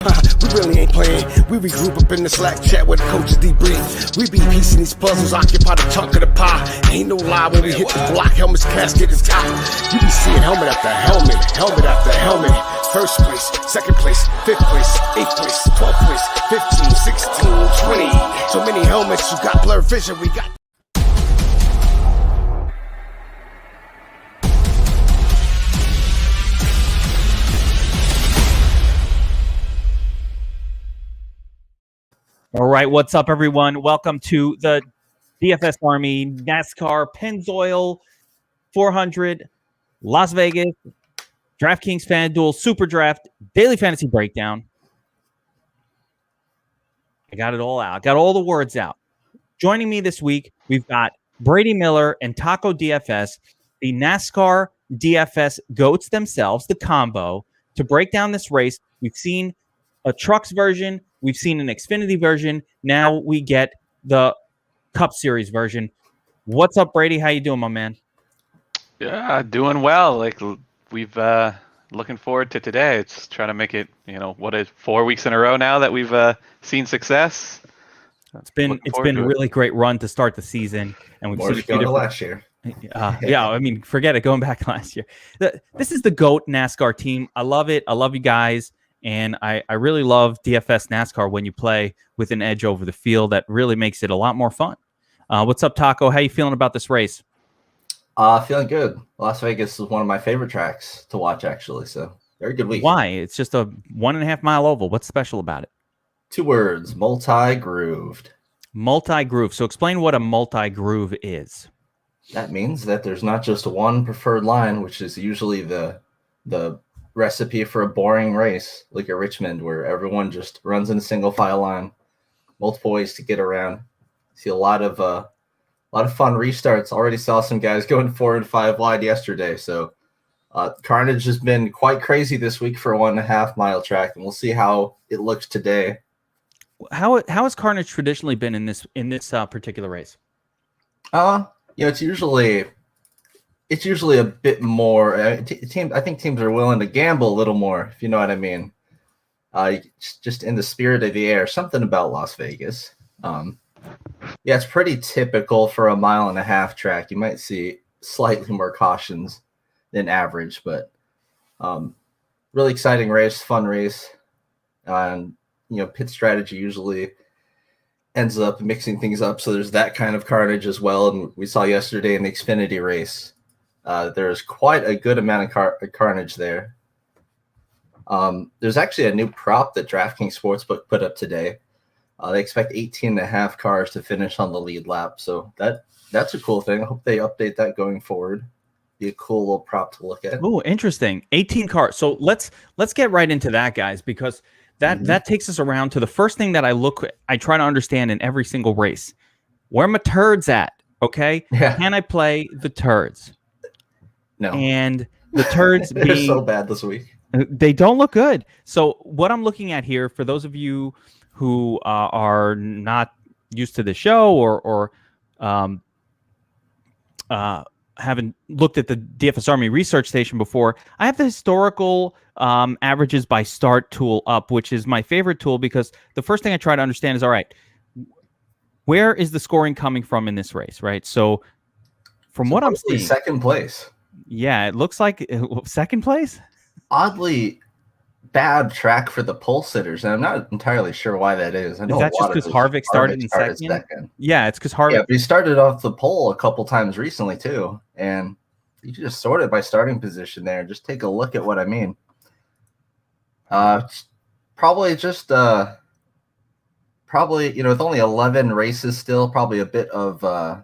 We really ain't playing. We regroup up in the Slack chat where the coaches debrief. We be piecing these puzzles, occupy the chunk of the pie. Ain't no lie when we hit the block. Helmet's casket is top. You be seeing helmet after helmet, helmet after helmet. First place, second place, fifth place, eighth place, 12th place, 15, 16, 20. So many helmets, you got blurred vision. We got. All right, what's up, everyone? Welcome to the DFS Army NASCAR Penzoil 400 Las Vegas Draftkings Fanduel Superdraft Daily Fantasy Breakdown. I got it all out. I got all the words out. Joining me this week, we've got Brady Miller and Taco DFS, the NASCAR DFS GOATs themselves, the combo, to break down this race. We've seen a trucks version. We've seen an Xfinity version. Now we get the Cup Series version. What's up, Brady? How you doing, my man? Yeah, doing well. Like we've looking forward to today. It's trying to make it, what is 4 weeks in a row now that we've seen success. It's been a really great run to start the season, and we've seen going to last year. Yeah, I mean, forget it. Going back last year, this is the GOAT NASCAR team. I love it. I love you guys. And I really love DFS NASCAR when you play with an edge over the field. That really makes it a lot more fun. What's up, Taco? How you feeling about this race? Feeling good. Las Vegas is one of my favorite tracks to watch, actually. So very good week. Why? It's just a 1.5 mile oval. What's special about it? 2 words: multi-grooved. Multi-groove. So explain what a multi-groove is. That means that there's not just one preferred line, which is usually the recipe for a boring race like at Richmond, where everyone just runs in a single file line, multiple ways to get around. See a lot of fun restarts. Already saw some guys going 4 and 5 wide yesterday. So carnage has been quite crazy this week for a 1.5 mile track, and we'll see how it looks today. How has carnage traditionally been in this particular race? It's usually a bit more. I think teams are willing to gamble a little more, if you know what I mean. Just in the spirit of the air, something about Las Vegas. It's pretty typical for a 1.5 mile track. You might see slightly more cautions than average, but really exciting race, fun race. And pit strategy usually ends up mixing things up, so there's that kind of carnage as well. And we saw yesterday in the Xfinity race. There's quite a good amount of carnage there. There's actually a new prop that DraftKings Sportsbook put up today. They expect 18.5 cars to finish on the lead lap. So that's a cool thing. I hope they update that going forward. Be a cool little prop to look at. Oh, interesting. 18 cars. So let's get right into that, guys, because that takes us around to the first thing that I try to understand in every single race. Where my turds at? Okay. Yeah. Can I play the turds? No. And the turds they're so bad this week. They don't look good. So what I'm looking at here, for those of you who are not used to the show or haven't looked at the DFS Army research station before, I have the historical averages by start tool up, which is my favorite tool, because the first thing I try to understand is, all right, where is the scoring coming from in this race, right? So from what I'm seeing, second place. Yeah, it looks like second place. Oddly bad track for the pole sitters, and I'm not entirely sure why that is. I know is that just because Harvick started in second? Yeah, it's because Harvick. Yeah, but he started off the pole a couple times recently too, and you just sort it by starting position there. Just take a look at what I mean. Probably with only 11 races still, probably a bit of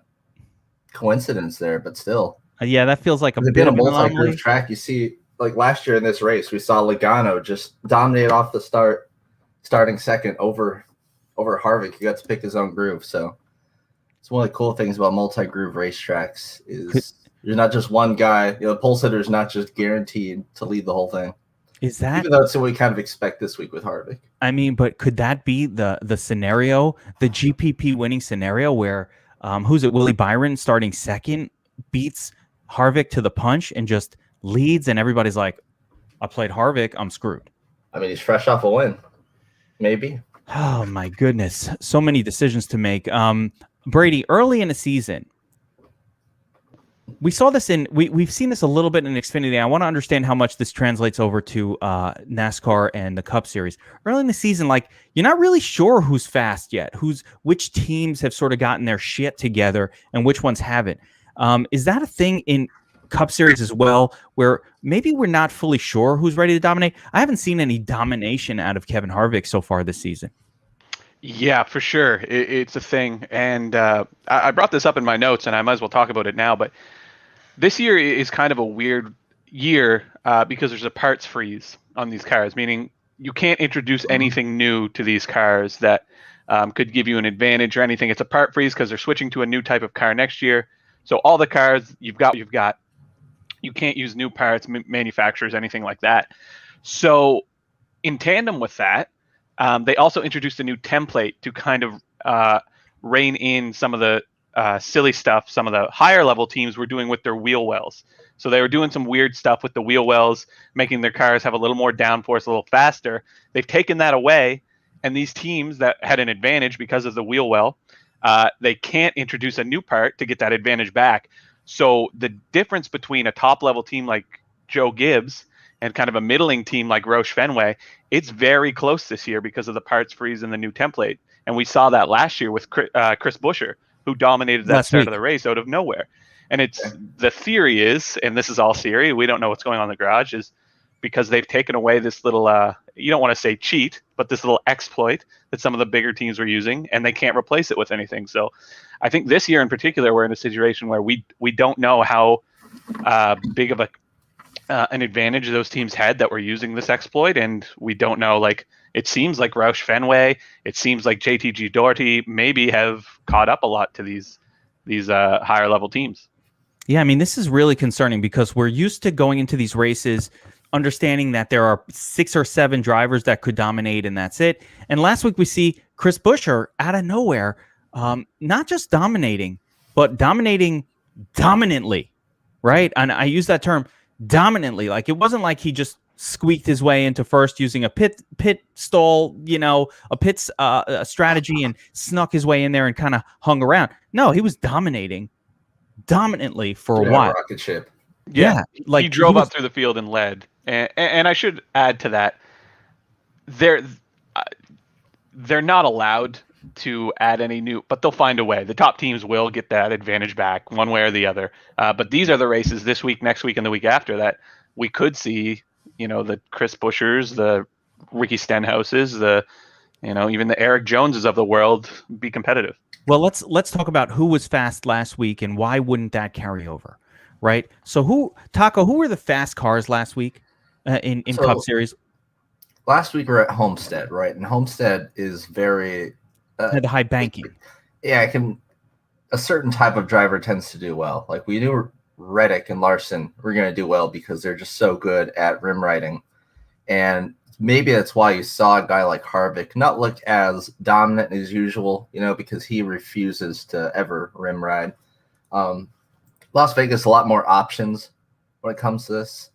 coincidence there, but still. Yeah, that feels like a bit of a multi-groove track. You see, like last year in this race, we saw Logano just dominate off the starting second over Harvick. He got to pick his own groove. So it's one of the cool things about multi-groove racetracks is you're not just one guy. The pole sitter is not just guaranteed to lead the whole thing. Is that even though it's what we kind of expect this week with Harvick? I mean, but could that be the scenario, the GPP winning scenario, where who's it? Willie Byron starting second beats Harvick to the punch and just leads, and everybody's like, I played Harvick, I'm screwed. I mean, he's fresh off a win. maybe. Oh my goodness, so many decisions to make. Brady, early in the season, we saw this we've seen this a little bit in Xfinity. I want to understand how much this translates over to NASCAR and the Cup Series. Early in the season, like, you're not really sure who's fast yet, which teams have sort of gotten their shit together and which ones haven't. Is that a thing in Cup Series as well, where maybe we're not fully sure who's ready to dominate? I haven't seen any domination out of Kevin Harvick so far this season. Yeah, for sure. It's a thing. And I brought this up in my notes, and I might as well talk about it now. But this year is kind of a weird year because there's a parts freeze on these cars, meaning you can't introduce anything new to these cars that could give you an advantage or anything. It's a part freeze because they're switching to a new type of car next year. So all the cars you've got. You can't use new parts, manufacturers, anything like that. So in tandem with that, they also introduced a new template to kind of rein in some of the silly stuff some of the higher level teams were doing with their wheel wells. So they were doing some weird stuff with the wheel wells, making their cars have a little more downforce, a little faster. They've taken that away, and these teams that had an advantage because of the wheel well, they can't introduce a new part to get that advantage back. So the difference between a top level team like Joe Gibbs and kind of a middling team like Roush Fenway, it's very close this year because of the parts freeze and the new template. And we saw that last year with Chris Buescher, who dominated that start of the race out of nowhere. And it's the theory is, and this is all theory, we don't know what's going on in the garage, is because they've taken away this little, you don't want to say cheat, but this little exploit that some of the bigger teams were using, and they can't replace it with anything. So I think this year in particular, we're in a situation where we don't know how big of an advantage those teams had that were using this exploit, and we don't know, like, it seems like Roush Fenway, it seems like JTG Doherty maybe have caught up a lot to these higher level teams. Yeah, I mean, this is really concerning because we're used to going into these races understanding that there are 6 or 7 drivers that could dominate, and that's it. And last week we see Chris Buescher out of nowhere, not just dominating, but dominating dominantly, right? And I use that term dominantly. Like, it wasn't like he just squeaked his way into first using a pit stall, a pit strategy, and snuck his way in there and kind of hung around. No, he was dominating dominantly for a while. Rocket ship. Yeah, like he drove up through the field and led. And I should add to that, they're not allowed to add any new, but they'll find a way. The top teams will get that advantage back one way or the other. But these are the races this week, next week, and the week after that we could see, the Chris Bueschers, the Ricky Stenhouses, even the Eric Joneses of the world be competitive. Well, let's talk about who was fast last week and why wouldn't that carry over, right? So who were the fast cars last week in Cup Series? Last week we're at Homestead, right? And Homestead is very had the high banking. Yeah, a certain type of driver tends to do well. Like, we knew Reddick and Larson were going to do well because they're just so good at rim riding. And maybe that's why you saw a guy like Harvick not look as dominant as usual, because he refuses to ever rim ride. Las Vegas, a lot more options when it comes to this.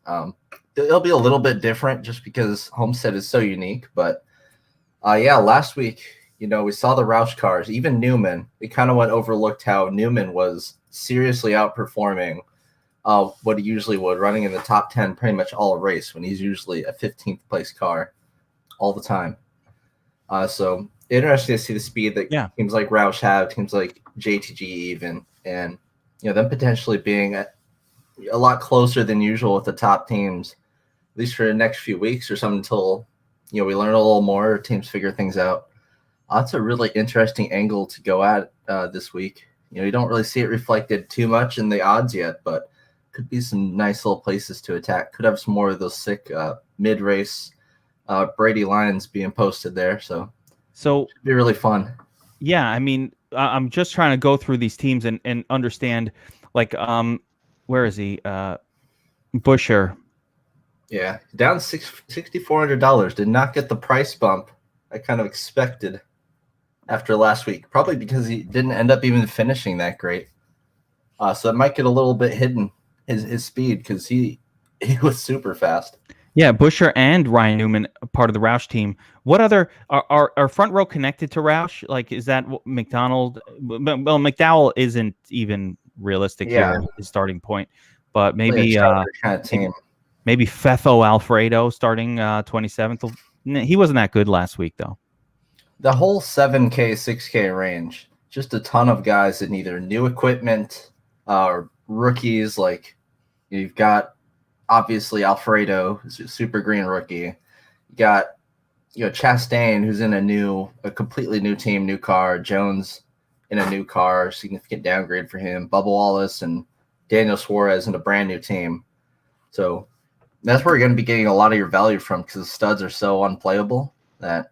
It'll be a little bit different just because Homestead is so unique. But last week, we saw the Roush cars, even Newman. It kind of went overlooked how Newman was seriously outperforming what he usually would, running in the top 10 pretty much all race when he's usually a 15th place car all the time. So interesting to see the speed that teams like Roush have, teams like JTG even, and them potentially being a lot closer than usual with the top teams, at least for the next few weeks or something, until we learn a little more, teams figure things out. That's a really interesting angle to go at this week. You don't really see it reflected too much in the odds yet, but could be some nice little places to attack. Could have some more of those sick mid-race Brady lines being posted there. So it'd be really fun. Yeah, I mean, I'm just trying to go through these teams and understand, like, where is he? Buescher. Yeah, down $6,400. Did not get the price bump I kind of expected after last week, probably because he didn't end up even finishing that great. So it might get a little bit hidden, his speed, because he was super fast. Yeah, Busher and Ryan Newman are part of the Roush team. What other are front row connected to Roush? Like, is that McDonald? Well, McDowell isn't even realistic here, his starting point, but maybe kind of team. Maybe Fefo Alfredo starting 27th. He wasn't that good last week though. The whole 7K, 6K range, just a ton of guys in either new equipment or rookies. Like you've got. Obviously, Alfredo, who's a super green rookie. You got, Chastain, who's in a completely new team, new car. Jones in a new car, significant downgrade for him. Bubba Wallace and Daniel Suarez in a brand new team. So that's where you're going to be getting a lot of your value from because the studs are so unplayable that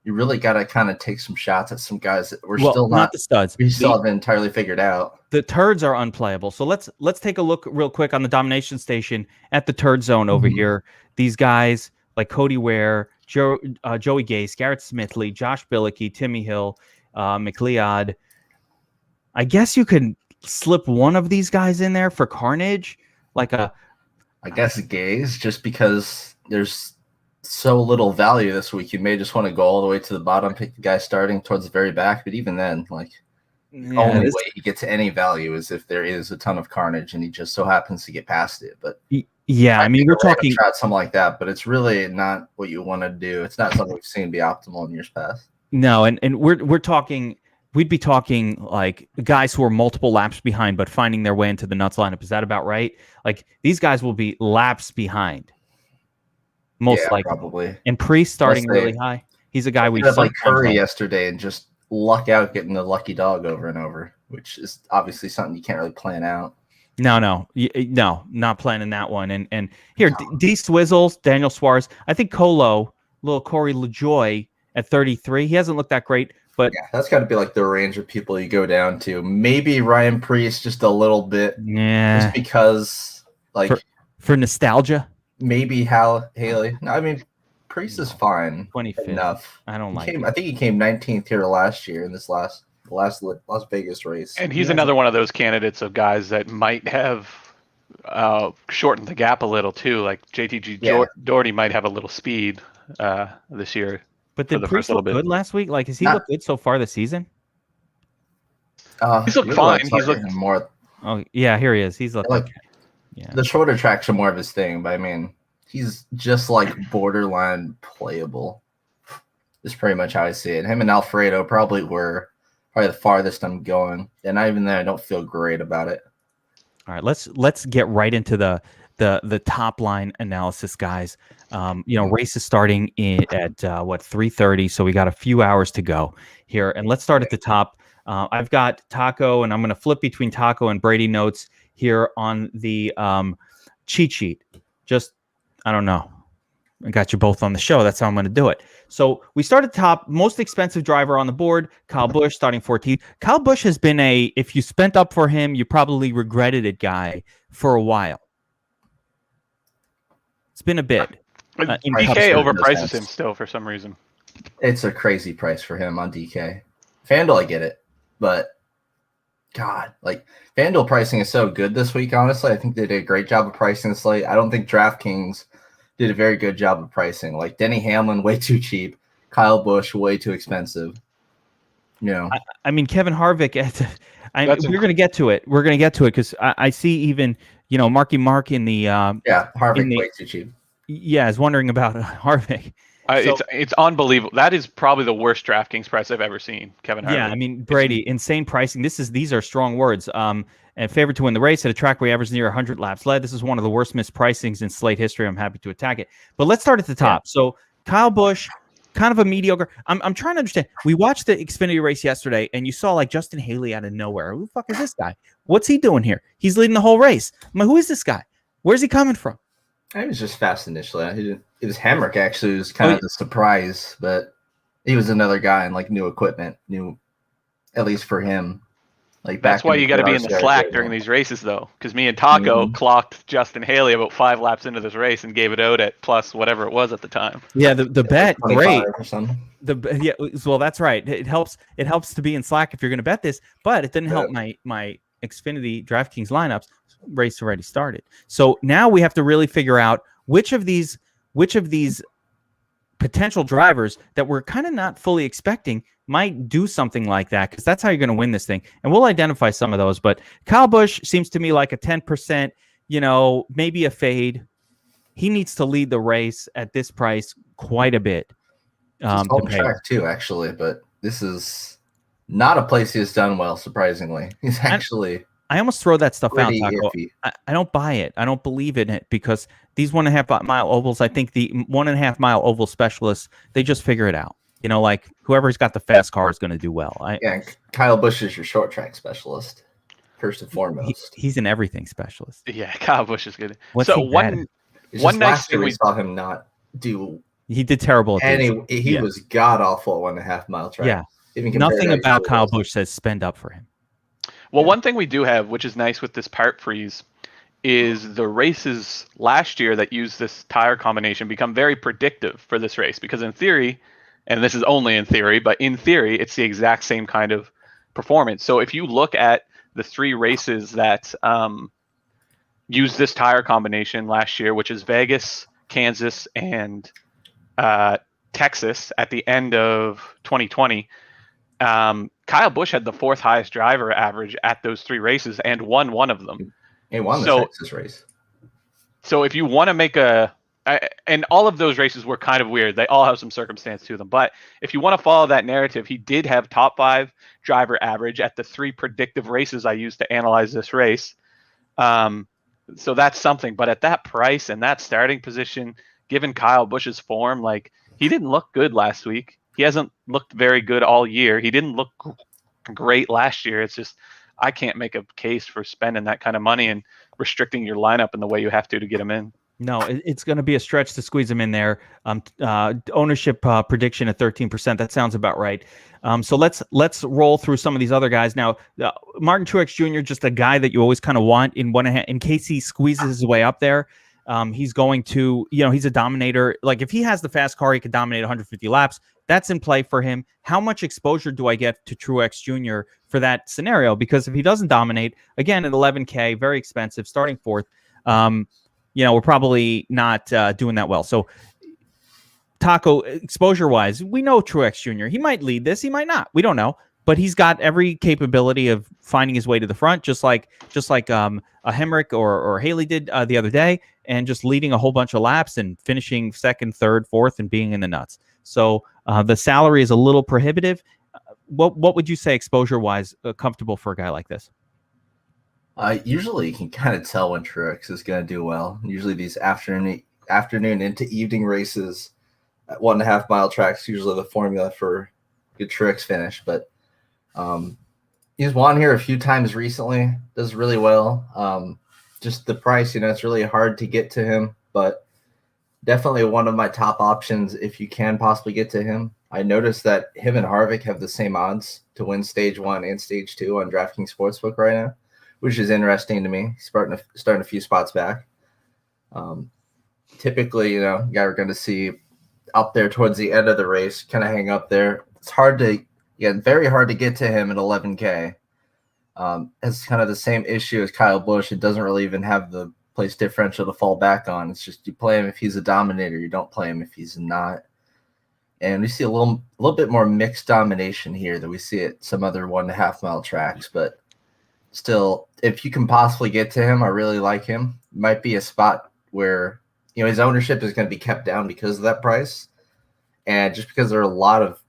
you really got to kind of take some shots at some guys that we're still not the studs. We still haven't entirely figured out. The turds are unplayable. So let's take a look real quick on the domination station at the turd zone over here. These guys like Cody Ware, Joey Gase, Garrett Smithley, Josh Billicky, Timmy Hill, McLeod. I guess you could slip one of these guys in there for carnage, I guess Gase, just because there's so little value this week. You may just want to go all the way to the bottom, pick the guy starting towards the very back. But even then, the only way he gets any value is if there is a ton of carnage and he just so happens to get past it. But yeah, I mean, we're talking shot, something like that, but it's really not what you want to do. It's not something we've seen be optimal in years past. No, and we're talking. We'd be talking like guys who are multiple laps behind, but finding their way into the nuts lineup. Is that about right? Like these guys will be laps behind. Most likely, probably. And Priest starting really high. He's a guy we had like Curry yesterday and just luck out getting the lucky dog over and over, which is obviously something you can't really plan out. No, not planning that one. And here, D Swizzles, Daniel Suarez. I think little Corey LaJoy at 33. He hasn't looked that great, but yeah, that's got to be like the range of people you go down to. Maybe Ryan Priest just a little bit, just because for nostalgia. Maybe Haley. No, I mean, Priest is fine. 25th. Enough. I don't like it. I think he came 19th here last year in this last Las Vegas race. And he's another one of those candidates of guys that might have shortened the gap a little too. Like JTG Doherty might have a little speed this year. But did Priest look good last week? Like, has he looked good so far this season? He's looked fine. He's looked more. Oh yeah, here he is. He's looked like. Yeah. The shorter tracks are more of his thing, but I mean, he's just like borderline playable. Is pretty much how I see it. Him and Alfredo probably the farthest I'm going, and even then, I don't feel great about it. All right, let's get right into the top line analysis, guys. Race is starting at 3:30, so we got a few hours to go here, and let's start at the top. I've got Taco, and I'm going to flip between Taco and Brady notes here on the cheat sheet. Just, I don't know. I got you both on the show. That's how I'm going to do it. So we start at the top. Most expensive driver on the board, Kyle Busch, starting 14th. Kyle Busch has been if you spent up for him, you probably regretted it guy for a while. It's been a bit. DK overprices him still for some reason. It's a crazy price for him on DK. Fanduel, I get it. But God, Fanduel pricing is so good this week, honestly. I think they did a great job of pricing the slate. I don't think DraftKings did a very good job of pricing. Like Denny Hamlin, way too cheap. Kyle Busch, way too expensive. I mean, Kevin Harvick, we're going to get to it. We're going to get to it because I see even, Marky Mark in the... Harvick, way too cheap. Yeah, I was wondering about Harvick. It's unbelievable. That is probably the worst DraftKings price I've ever seen, Kevin Harvick. Yeah, I mean, Brady, insane pricing. These are strong words. And favored to win the race at a track where he averaged near 100 laps led. This is one of the worst missed pricings in slate history. I'm happy to attack it. But let's start at the top. Yeah. So Kyle Busch, kind of a mediocre. I'm trying to understand. We watched the Xfinity race yesterday, and you saw Justin Haley out of nowhere. Who the fuck is this guy? What's he doing here? He's leading the whole race. I'm like, who is this guy? Where's he coming from? He was just fast initially. It was Hamrick actually. It was kind of the surprise, but he was another guy in new equipment, at least for him. That's why you got to be in the slack during these races, though, because me and Taco clocked Justin Haley about 5 laps into this race and gave it out at plus whatever it was at the time. Yeah, the bet, great. Well, that's right. It helps to be in slack if you're going to bet this, but it didn't help my Xfinity DraftKings lineups. Race already started. So now we have to really figure out which of these potential drivers that we're kind of not fully expecting might do something like that, because that's how you're going to win this thing. And we'll identify some of those. But Kyle Busch seems to me like a 10%, maybe a fade. He needs to lead the race at this price quite a bit. Home track too, actually, but this is not a place he's done well, surprisingly. He's actually... I almost throw that stuff out, Taco. Iffy. I don't buy it. I don't believe in it, because these 1.5 mile ovals, I think the 1.5 mile oval specialists, they just figure it out. Like whoever's got the fast car is going to do well. Kyle Busch is your short track specialist, first and foremost. He's an everything specialist. Yeah, Kyle Busch is good. What's one nice thing we saw him not do. He did terrible. And he was god awful at 1.5 mile track. Yeah, nothing about Kyle Busch says spend up for him. Well, one thing we do have, which is nice with this part freeze, is the races last year that use this tire combination become very predictive for this race, because in theory, and this is only in theory, but in theory, it's the exact same kind of performance. So if you look at the 3 races that used this tire combination last year, which is Vegas, Kansas, and Texas at the end of 2020, Kyle Busch had the 4th highest driver average at those 3 races and won one of them. He won the Texas race. So if you want to make and all of those races were kind of weird. They all have some circumstance to them. But if you want to follow that narrative, he did have top 5 driver average at the 3 predictive races I used to analyze this race. So that's something. But at that price and that starting position, given Kyle Busch's form, he didn't look good last week. He hasn't looked very good all year. He didn't look great last year. It's just, I can't make a case for spending that kind of money and restricting your lineup in the way you have to get him in. No, it's going to be a stretch to squeeze him in there. Ownership prediction at 13%. That sounds about right. So let's roll through some of these other guys now. Martin Truex Jr., just a guy that you always kind of want in case he squeezes his way up there. He's going to, he's a dominator. Like if he has the fast car, he could dominate 150 laps. That's in play for him. How much exposure do I get to Truex Jr. for that scenario? Because if he doesn't dominate, again, at $11K, very expensive, starting 4th, we're probably not doing that well. So Taco, exposure-wise, we know Truex Jr. He might lead this. He might not. We don't know. But he's got every capability of finding his way to the front, just like a Hemrick or Haley did the other day, and just leading a whole bunch of laps and finishing 2nd, 3rd, 4th, and being in the nuts. So the salary is a little prohibitive. What would you say exposure-wise comfortable for a guy like this? Usually you can kind of tell when Truex is going to do well. Usually these afternoon into evening races at 1.5 mile tracks, usually the formula for good Truex finish. But he's won here a few times recently, does really well. Just the price, it's really hard to get to him, but definitely one of my top options if you can possibly get to him. I noticed that him and Harvick have the same odds to win stage 1 and stage 2 on DraftKings Sportsbook right now, which is interesting to me. Starting a few spots back. Typically, guy we're going to see up there towards the end of the race, kind of hang up there. It's very hard to get to him at 11K. It's kind of the same issue as Kyle Busch. It doesn't really even have the place differential to fall back on. It's just you play him if he's a dominator. You don't play him if he's not. And we see a little bit more mixed domination here than we see at some other 1.5 mile tracks. But still, if you can possibly get to him, I really like him. Might be a spot where his ownership is going to be kept down because of that price, and just because there are a lot of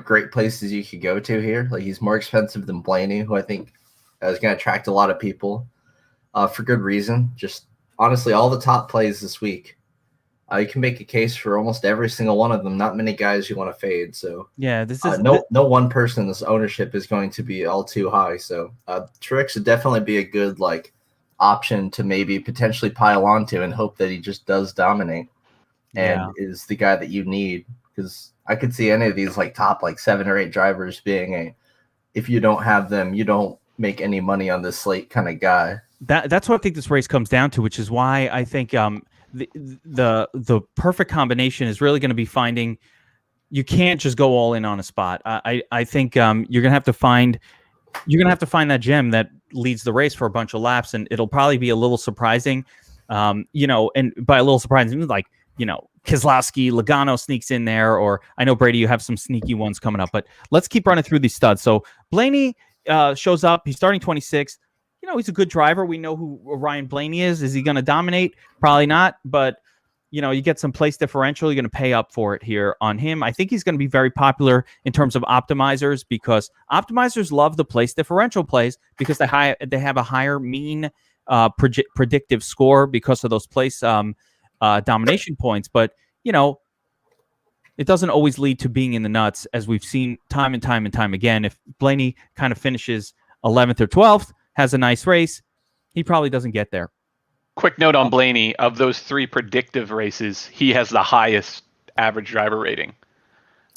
great places you could go to here. Like he's more expensive than Blaney, who I think is going to attract a lot of people for good reason. Just honestly, all the top plays this week, you can make a case for almost every single one of them. Not many guys you want to fade. So yeah, this is no one person in this ownership is going to be all too high. So Truex would definitely be a good option to maybe potentially pile onto and hope that he just does dominate and is the guy that you need. Because I could see any of these top 7 or 8 drivers being if you don't have them, you don't make any money on this slate kind of guy. That's what I think this race comes down to, which is why I think the perfect combination is really going to be finding. You can't just go all in on a spot. I think you're going to have to find that gem that leads the race for a bunch of laps, and it'll probably be a little surprising. And by a little surprise, like, Keselowski, Logano sneaks in there, or I know, Brady, you have some sneaky ones coming up, but let's keep running through these studs. So Blaney shows up. He's starting 26th. He's a good driver. We know who Ryan Blaney is. Is he going to dominate? Probably not, but you get some place differential. You're going to pay up for it here on him. I think he's going to be very popular in terms of optimizers, because optimizers love the place differential plays because they have a higher mean predictive score because of those place domination points. But it doesn't always lead to being in the nuts, as we've seen time and time again. If Blaney kind of finishes 11th or 12th, has a nice race, he probably doesn't get there. Quick note on Blaney: of those 3 predictive races, he has the highest average driver rating.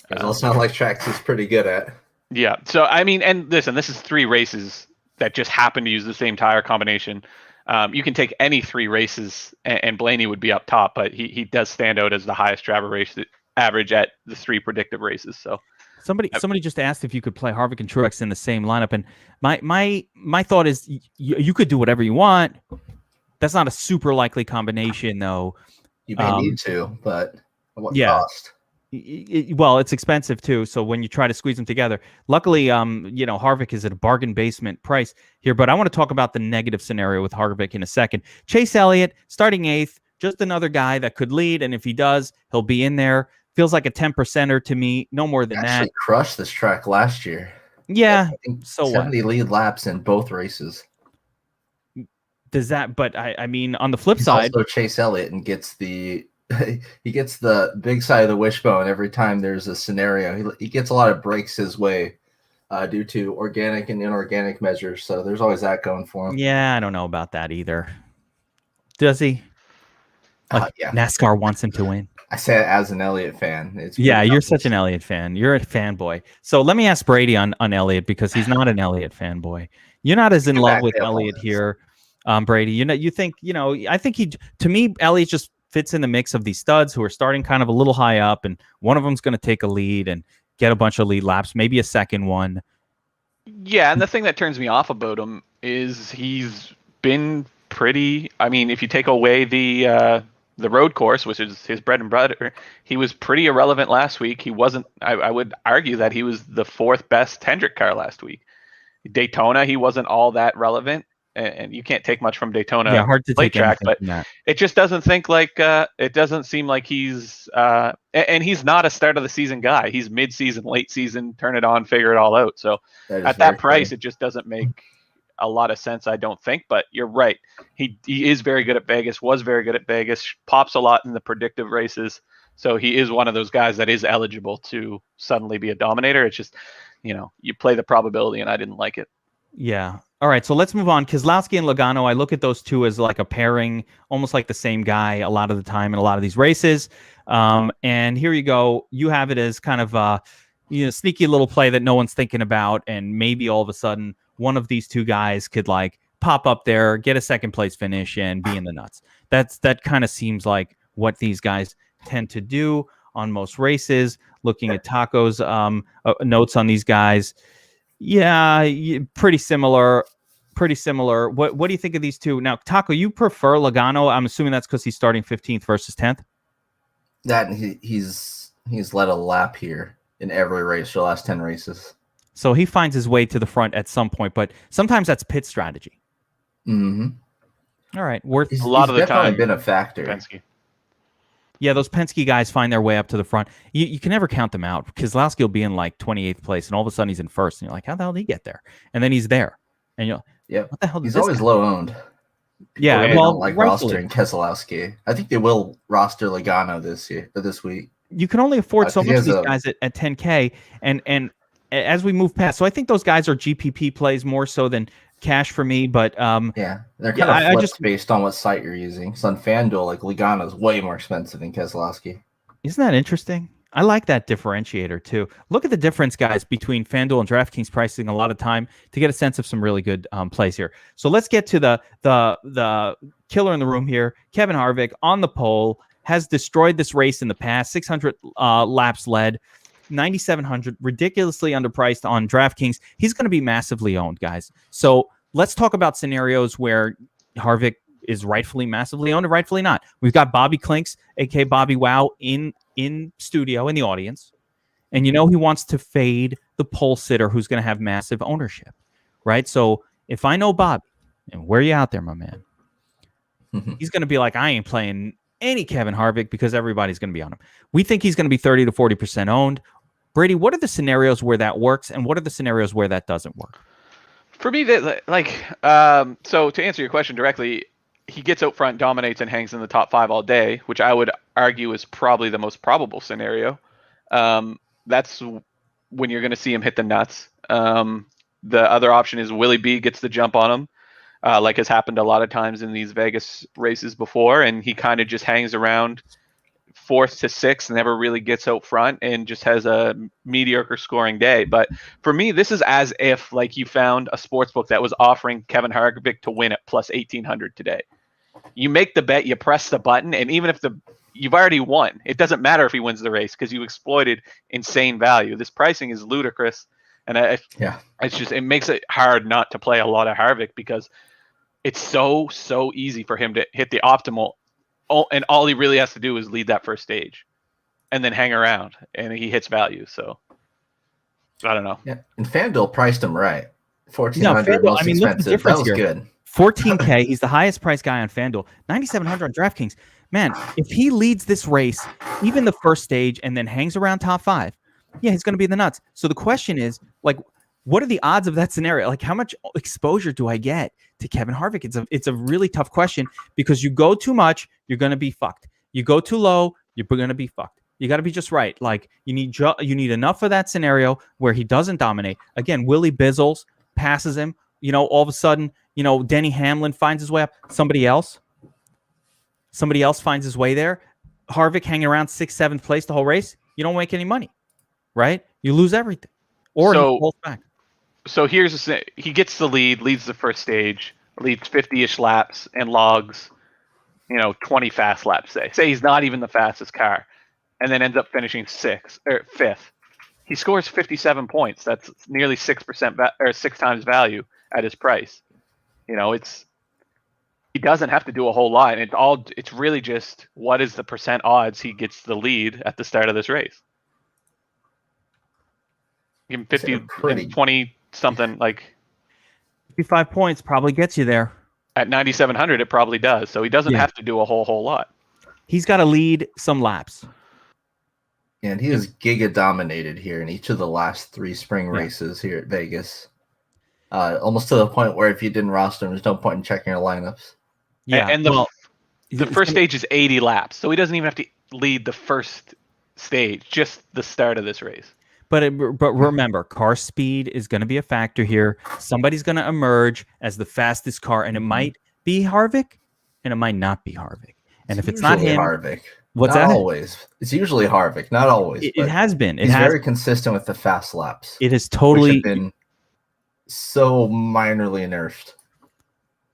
Those sound like tracks he's pretty good at. Yeah. So, I mean, and listen, this is 3 races that just happen to use the same tire combination. You can take any 3 races and Blaney would be up top, but he does stand out as the highest driver race average at the 3 predictive races. So somebody just asked if you could play Harvick and Truex in the same lineup, and my thought is you could do whatever you want. That's not a super likely combination, though. You may need to, but at what yeah. cost? Well, it's expensive too. So when you try to squeeze them together, luckily, Harvick is at a bargain basement price here. But I want to talk about the negative scenario with Harvick in a second. Chase Elliott starting 8th, just another guy that could lead, and if he does, he'll be in there. Feels like a 10%er to me, no more than that. Actually crushed this track last year. Yeah, I think so 70 lead laps in both races. Does that? But I mean, on the flip He's side, also Chase Elliott and gets the big side of the wishbone every time there's a scenario. He gets a lot of breaks his way due to organic and inorganic measures. So there's always that going for him. Yeah, I don't know about that either. Does he? Yeah. NASCAR wants him to win. I say it as an Elliott fan. You're such an Elliott fan. You're a fanboy. So let me ask Brady on Elliott, because he's not an Elliott fanboy. You're not as in love with Elliott here, Brady. I think to me, Elliott just fits in the mix of these studs who are starting kind of a little high up, and one of them's going to take a lead and get a bunch of lead laps, maybe a second one. Yeah, and the thing that turns me off about him is he's been pretty. I mean, if you take away the road course, which is his bread and butter, he was pretty irrelevant last week. He wasn't. I would argue that he was the 4th best Hendrick car last week. Daytona, he wasn't all that relevant. And you can't take much from Daytona. Yeah, hard to late take track, but it just doesn't it doesn't seem like he's and he's not a start of the season guy. He's mid-season, late season, turn it on, figure it all out. So at that price, it just doesn't make a lot of sense, I don't think. But you're right. He is very good at Vegas, was very good at Vegas, pops a lot in the predictive races. So he is one of those guys that is eligible to suddenly be a dominator. It's just, you play the probability, and I didn't like it. Yeah. All right, so let's move on. Keselowski and Logano, I look at those two as like a pairing, almost like the same guy a lot of the time in a lot of these races. And here you go. You have it as kind of a sneaky little play that no one's thinking about, and maybe all of a sudden one of these two guys could like pop up there, get a second place finish, and be in the nuts. That kind of seems like what these guys tend to do on most races. Looking at Taco's notes on these guys. Yeah, pretty similar. What do you think of these two? Now, Taco, you prefer Logano. I'm assuming that's because he's starting 15th versus 10th. That he's led a lap here in every race for the last 10 races. So he finds his way to the front at some point, but sometimes that's pit strategy. Mm-hmm. All right, a lot of the time been a factor. Penske. Yeah, those Penske guys find their way up to the front. You can never count them out. Keselowski will be in like 28th place, and all of a sudden he's in first, and you're like, how the hell did he get there? And then he's there, and you're like, what the hell? He's always low owned. Yeah, People well, don't like rostering Keselowski. I think they will roster Logano this week. You can only afford so much of these guys at 10K, and as we move past, so I think those guys are GPP plays more so than cash for me, but they're kind of flipped based on what site you're using. So on FanDuel, like Logano is way more expensive than Keselowski. Isn't that interesting? I like that differentiator too. Look at the difference, guys, between FanDuel and DraftKings pricing a lot of time to get a sense of some really good plays here. So let's get to the killer in the room here. Kevin Harvick on the pole, has destroyed this race in the past. 600 laps led. 9,700, ridiculously underpriced on DraftKings. He's going to be massively owned, guys. So let's talk about scenarios where Harvick is rightfully massively owned and rightfully not. We've got Bobby Clinks, aka Bobby Wow, in studio in the audience, and he wants to fade the pole sitter who's going to have massive ownership, right? So if I know Bobby, and where you out there, my man, he's going to be like, I ain't playing any Kevin Harvick because everybody's going to be on him. We think he's going to be 30 to 40% owned. Brady, what are the scenarios where that works, and what are the scenarios where that doesn't work? For me, so to answer your question directly, he gets out front, dominates, and hangs in the top 5 all day, which I would argue is probably the most probable scenario. That's when you're going to see him hit the nuts. The other option is Willie B gets the jump on him, like has happened a lot of times in these Vegas races before, and he kind of just hangs around 4th to 6th, never really gets out front, and just has a mediocre scoring day. But for me, this is as if like you found a sports book that was offering Kevin Harvick to win at plus 1,800 today. You make the bet, you press the button, and even if you've already won, it doesn't matter if he wins the race because you exploited insane value. This pricing is ludicrous, and it makes it hard not to play a lot of Harvick because it's so easy for him to hit the optimal. And all he really has to do is lead that first stage and then hang around, and he hits value. So I don't know. Yeah, and Fanduel priced him right. 1,400 most expensive. That was good. 14K. He's the highest priced guy on Fanduel. 9,700 on DraftKings. Man, if he leads this race, even the first stage, and then hangs around top 5, he's going to be in the nuts. So the question is, like, what are the odds of that scenario? Like, how much exposure do I get to Kevin Harvick? It's a really tough question because you go too much, you're going to be fucked. You go too low, you're going to be fucked. You got to be just right. Like, you need enough for that scenario where he doesn't dominate. Again, Willie Bizzles passes him. All of a sudden, Denny Hamlin finds his way up. Somebody else finds his way there. Harvick hanging around 6th, 7th place the whole race. You don't make any money, right? You lose everything. Or he pulls back. So he gets the lead, leads the first stage, leads 50-ish laps, and logs, 20 fast laps. Say he's not even the fastest car, and then ends up finishing 5th. He scores 57 points. That's nearly 6% or 6 times value at his price. He doesn't have to do a whole lot, and it's really just what is the percent odds he gets the lead at the start of this race. Give him 50, 20 something, like 55 points probably gets you there. At 9,700, it probably does. So he doesn't have to do a whole lot. He's got to lead some laps. And he was giga dominated here in each of the last 3 spring races here at Vegas. Almost to the point where if you didn't roster him, there's no point in checking your lineups. Yeah, and the first stage is 80 laps, so he doesn't even have to lead the first stage, just the start of this race. But remember, car speed is going to be a factor here. Somebody's going to emerge as the fastest car, and it might be Harvick, and it might not be Harvick. And if it's not him, Harvick. What's not that? Always. It's usually Harvick, not always. It has been. He's very consistent with the fast laps. It has totally which have been so minorly nerfed.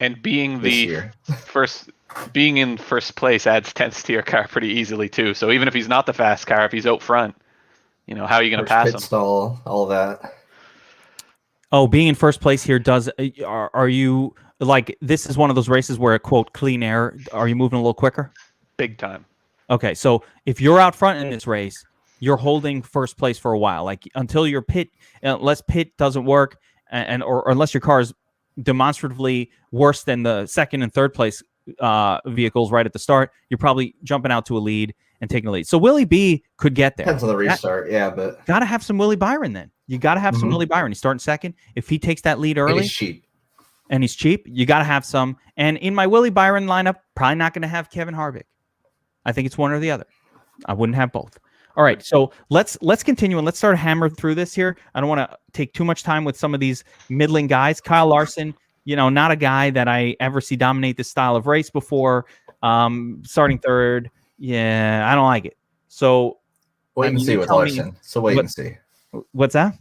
And being in first place adds 10th to your car pretty easily too. So even if he's not the fast car, if he's out front, how are you going to pass him? Stall, all that. Oh, being in first place here are you like, this is one of those races where, quote, clean air, are you moving a little quicker? Big time. Okay, so if you're out front in this race, you're holding first place for a while, like until your unless pit doesn't work, or unless your car is demonstratively worse than the second and third place vehicles right at the start, you're probably jumping out to a lead and taking a lead. So Willie B could get there. Depends on the restart, but got to have some Willie Byron then. You got to have some Willie Byron. He's starting second. If he takes that lead early, and he's cheap, you got to have some. And in my Willie Byron lineup, probably not going to have Kevin Harvick. I think it's one or the other. I wouldn't have both. All right, so let's continue and let's start hammering through this here. I don't want to take too much time with some of these middling guys. Kyle Larson, not a guy that I ever see dominate this style of race before. Starting third, I don't like it. So wait and see with Larson. Wait and see. What's that?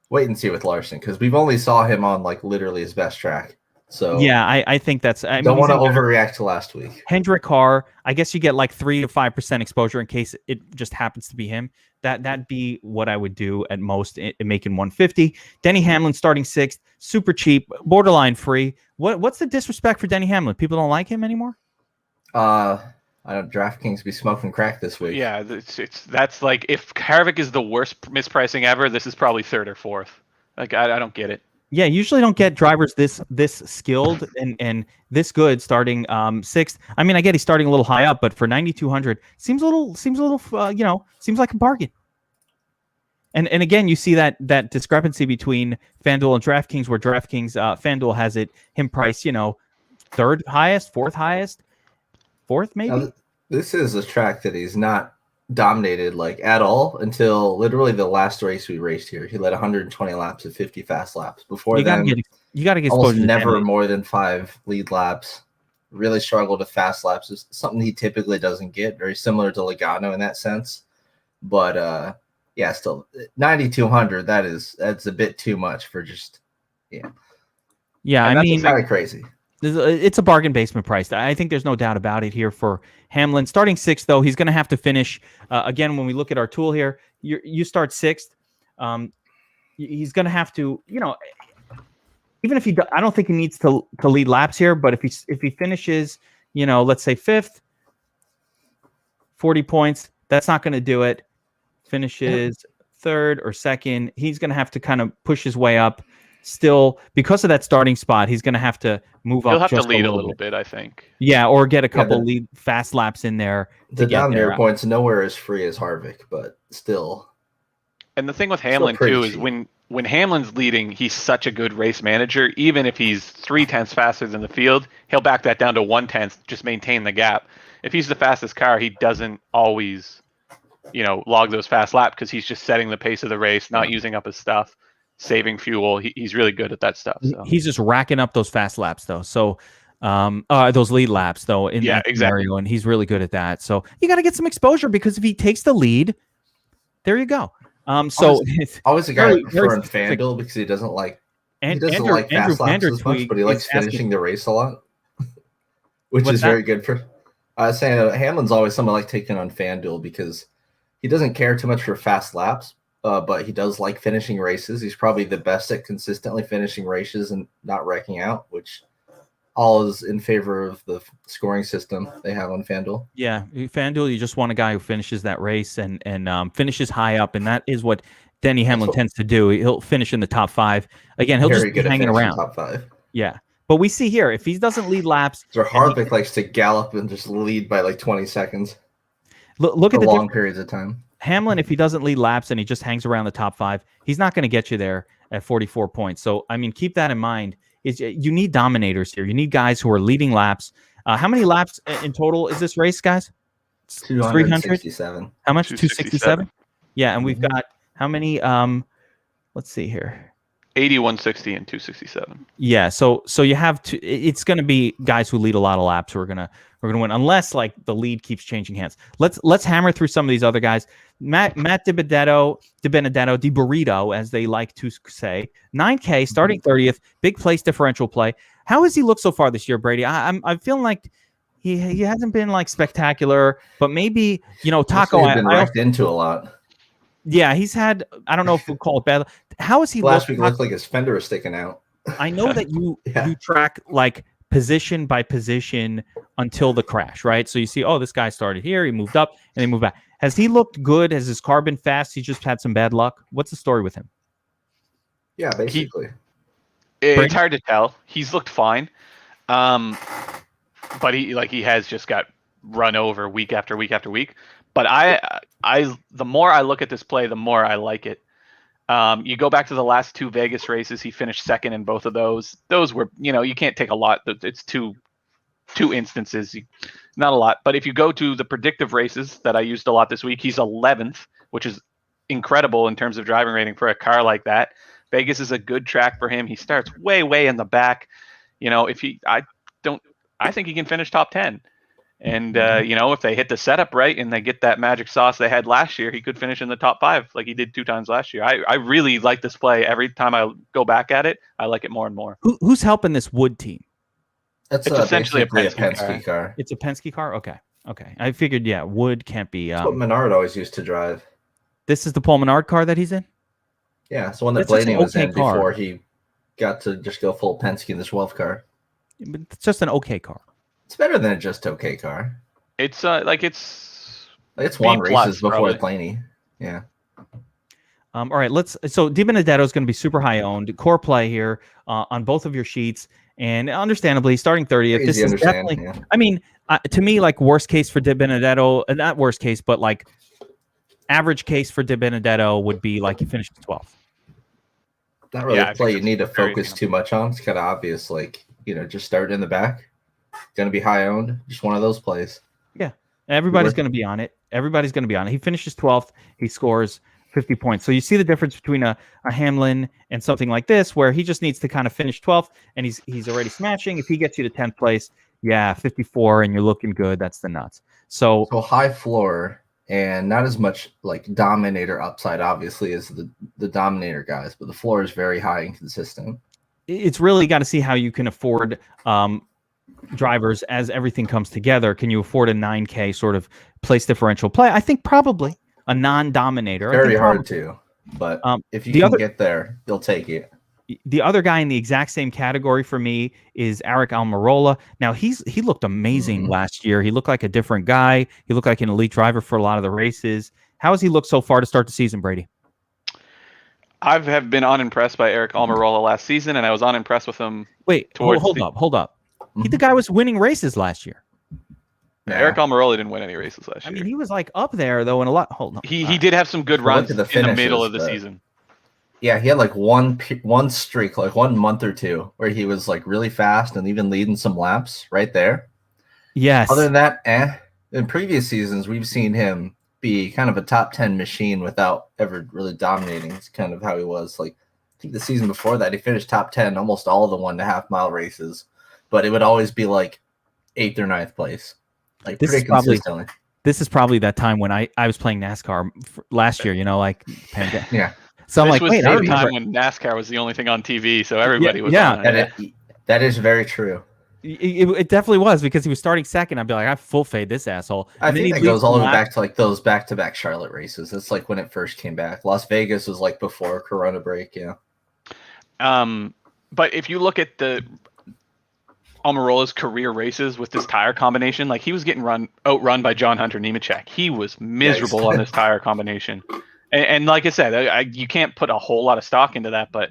Wait and see with Larson, because we've only saw him on like literally his best track. So I think that's. Don't want to overreact to last week. Hendrick Carr, I guess you get like 3 to 5% exposure in case it just happens to be him. That'd be what I would do at most, making 150. Denny Hamlin starting 6th, super cheap, borderline free. What's the disrespect for Denny Hamlin? People don't like him anymore? I don't DraftKings be smoking crack this week. Yeah, that's like if Harvick is the worst mispricing ever, this is probably 3rd or 4th. Like I don't get it. Yeah, usually don't get drivers this skilled and this good starting 6th. I mean, I get he's starting a little high up, but for 9,200 seems a little seems like a bargain. And again, you see that discrepancy between FanDuel and DraftKings, where DraftKings FanDuel has him priced 3rd highest, 4th highest. 4th, maybe? Now, this is a track that he's not dominated like at all until literally the last race we raced here. He led 120 laps at 50 fast laps. Before you gotta get almost exposure. Never more than 5 lead laps. Really struggled with fast laps. It's something he typically doesn't get. Very similar to Logano in that sense. But yeah, still 9,200. That's a bit too much for just Yeah, and I mean, kind of crazy. It's a bargain basement price. I think there's no doubt about it here for Hamlin. Starting 6th, though, he's going to have to finish. Again, when we look at our tool here, you start 6th. He's going to have to, even if I don't think he needs to lead laps here, but if he finishes, let's say 5th, 40 points, that's not going to do it. Finishes 3rd or 2nd, he's going to have to kind of push his way up. Still, because of that starting spot, he's going to have to move up. He'll have just to lead a little little bit, I think. Yeah, or get a couple lead fast laps in there. The dominator points nowhere as free as Harvick, but still. And the thing with Hamlin too is when Hamlin's leading, he's such a good race manager. Even if he's 0.3 faster than the field, he'll back that down to 0.1, just maintain the gap. If he's the fastest car, he doesn't always, log those fast laps because he's just setting the pace of the race, not using up his stuff, saving fuel. He's really good at that stuff. So. He's just racking up those fast laps though. So those lead laps though in that scenario, and he's really good at that. So you got to get some exposure because if he takes the lead, there you go. Always a guy preferring FanDuel because he doesn't like fast laps as much, but he likes finishing the race a lot, which is very good for. I was saying Hamlin's always someone I like taking on FanDuel because he doesn't care too much for fast laps. But he does like finishing races. He's probably the best at consistently finishing races and not wrecking out, which all is in favor of the scoring system they have on FanDuel. Yeah, FanDuel, you just want a guy who finishes that race and finishes high up, and that is what Denny Hamlin tends to do. He'll finish in the top 5. Again, he'll just be hanging around. Top 5. Yeah, but we see here, if he doesn't lead laps... So Harvick likes to gallop and just lead by like 20 seconds. Look at the long periods of time. Hamlin, if he doesn't lead laps and he just hangs around the top 5, he's not going to get you there at 44 points. So, I mean, keep that in mind. You need dominators here. You need guys who are leading laps. How many laps in total is this race, guys? 267. How much? 267? Yeah, and we've got how many? Let's see here. 80, 160, and 267. Yeah, so you have to. It's going to be guys who lead a lot of laps who are gonna win, unless like the lead keeps changing hands. Let's hammer through some of these other guys. Matt DiBenedetto, DiBurrito, as they like to say, 9K starting 30th, big place differential play. How has he looked so far this year, Brady? I'm feeling like he hasn't been like spectacular, but maybe Taco. He's been wrecked into a lot. Yeah, he's had. I don't know if we'll call it bad. How has he last week? Looked like his fender was sticking out. I know that you track like position by position until the crash, right? So you see, this guy started here, he moved up, and then moved back. Has he looked good? Has his car been fast? He just had some bad luck. What's the story with him? Yeah, basically, it's hard to tell. He's looked fine, but he has just got run over week after week after week. But the more I look at this play, the more I like it. You go back to the last 2 Vegas races, he finished 2nd in both of those. Those were, you can't take a lot. It's two instances, not a lot. But if you go to the predictive races that I used a lot this week, he's 11th, which is incredible in terms of driving rating for a car like that. Vegas is a good track for him. He starts way, way in the back. I think he can finish top 10. And, if they hit the setup right and they get that magic sauce they had last year, he could finish in the top 5 like he did 2 times last year. I really like this play. Every time I go back at it, I like it more and more. Who's helping this Wood team? It's essentially a Penske car. It's a Penske car? Okay. I figured, Wood can't be... That's what Menard always used to drive. This is the Paul Menard car that he's in? Yeah, it's the one that That's just Blaney an was okay in car. before he got to just go full Penske in the 12 car. It's just an okay car. It's better than a just okay car. It's It's B won races plus, before probably. Blaney. Yeah. All right, so DiBenedetto is going to be super high owned. Core play here on both of your sheets. And understandably, starting 30th. Easy This to is understand, definitely, yeah. I mean, to me, like worst case for DiBenedetto, not worst case, but like average case for DiBenedetto would be like he finished 12th. Not really Yeah, I a play think you need to that's very focus reasonable. too much on. It's kind of obvious. Like, just start in the back. Going to be high owned. Just one of those plays. Yeah, everybody's Worth- going to be on it. Everybody's going to be on it. He finishes 12th. He scores 50 points. So you see the difference between a Hamlin and something like this, where he just needs to kind of finish 12th, and he's already smashing. If he gets you to 10th place, 54, and you're looking good. That's the nuts. So high floor and not as much like dominator upside, obviously, as the dominator guys, but the floor is very high and consistent. it's really got to see how you can afford drivers as everything comes together. Can you afford a 9K sort of place differential play? I think probably a non-dominator. Very hard to, but if you can get there, you'll take it. The other guy in the exact same category for me is Eric Almirola. Now he looked amazing last year. He looked like a different guy. He looked like an elite driver for a lot of the races. How has he looked so far to start the season, Brady? I have been unimpressed by Eric Almirola last season, and I was unimpressed with him. Wait, hold up. The guy was winning races last year. Yeah. Eric Almirola didn't win any races last year. I mean, he was like up there though in a lot. Hold on. He did have some good runs in the middle of the season. Yeah, he had like one streak, like 1 month or two, where he was like really fast and even leading some laps right there. Yes. Other than that, in previous seasons, we've seen him be kind of a top 10 machine without ever really dominating. It's kind of how he was. Like, I think the season before that, he finished top 10 almost all of the 1.5 mile races, but it would always be like 8th or 9th place, like pretty consistently. This is probably that time when I was playing NASCAR last year, like pandemic. Yeah. So I'm this like, was wait, the time when NASCAR was the only thing on TV, so everybody was on it. That is very true. It definitely was, because he was starting second. I'd be like, I full fade this asshole. I think that goes all the way back to like those back-to-back Charlotte races. It's like when it first came back. Las Vegas was like before Corona break, yeah. But if you look at the Almirola's career races with this tire combination, like he was getting outrun by John Hunter Nemechek. He was miserable on this tire combination. And like I said, you can't put a whole lot of stock into that, but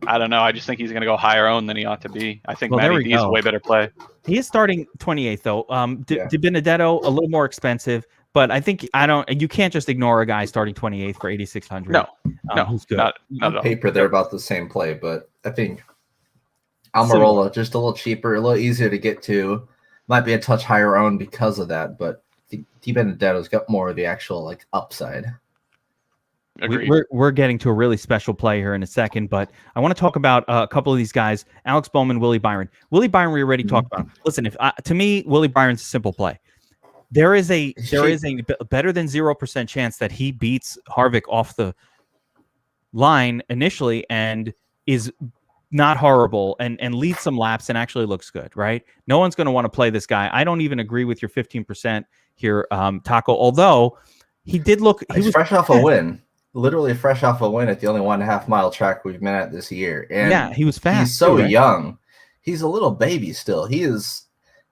I don't know. I just think he's going to go higher owned than he ought to be. I think Matty D is a way better play. He is starting 28th though. DiBenedetto a little more expensive, but I think you can't just ignore a guy starting 28th for 8,600. No, who's good. not on paper. They're about the same play, but I think Almirola just a little cheaper, a little easier to get to. Might be a touch higher owned because of that, but DiBenedetto's got more of the actual like upside. We're getting to a really special play here in a second, but I want to talk about a couple of these guys: Alex Bowman, Willie Byron. Willie Byron, we already talked about. Listen, to me, Willie Byron's a simple play. There is a better than 0% chance that he beats Harvick off the line initially and is not horrible and leads some laps and actually looks good, right? No one's going to want to play this guy. I don't even agree with your 15% here, Taco. Although he did look, he was fresh off a win. Literally fresh off a win at the only 1.5 mile track we've been at this year. And yeah, he was fast. He's so young. He's a little baby still. He's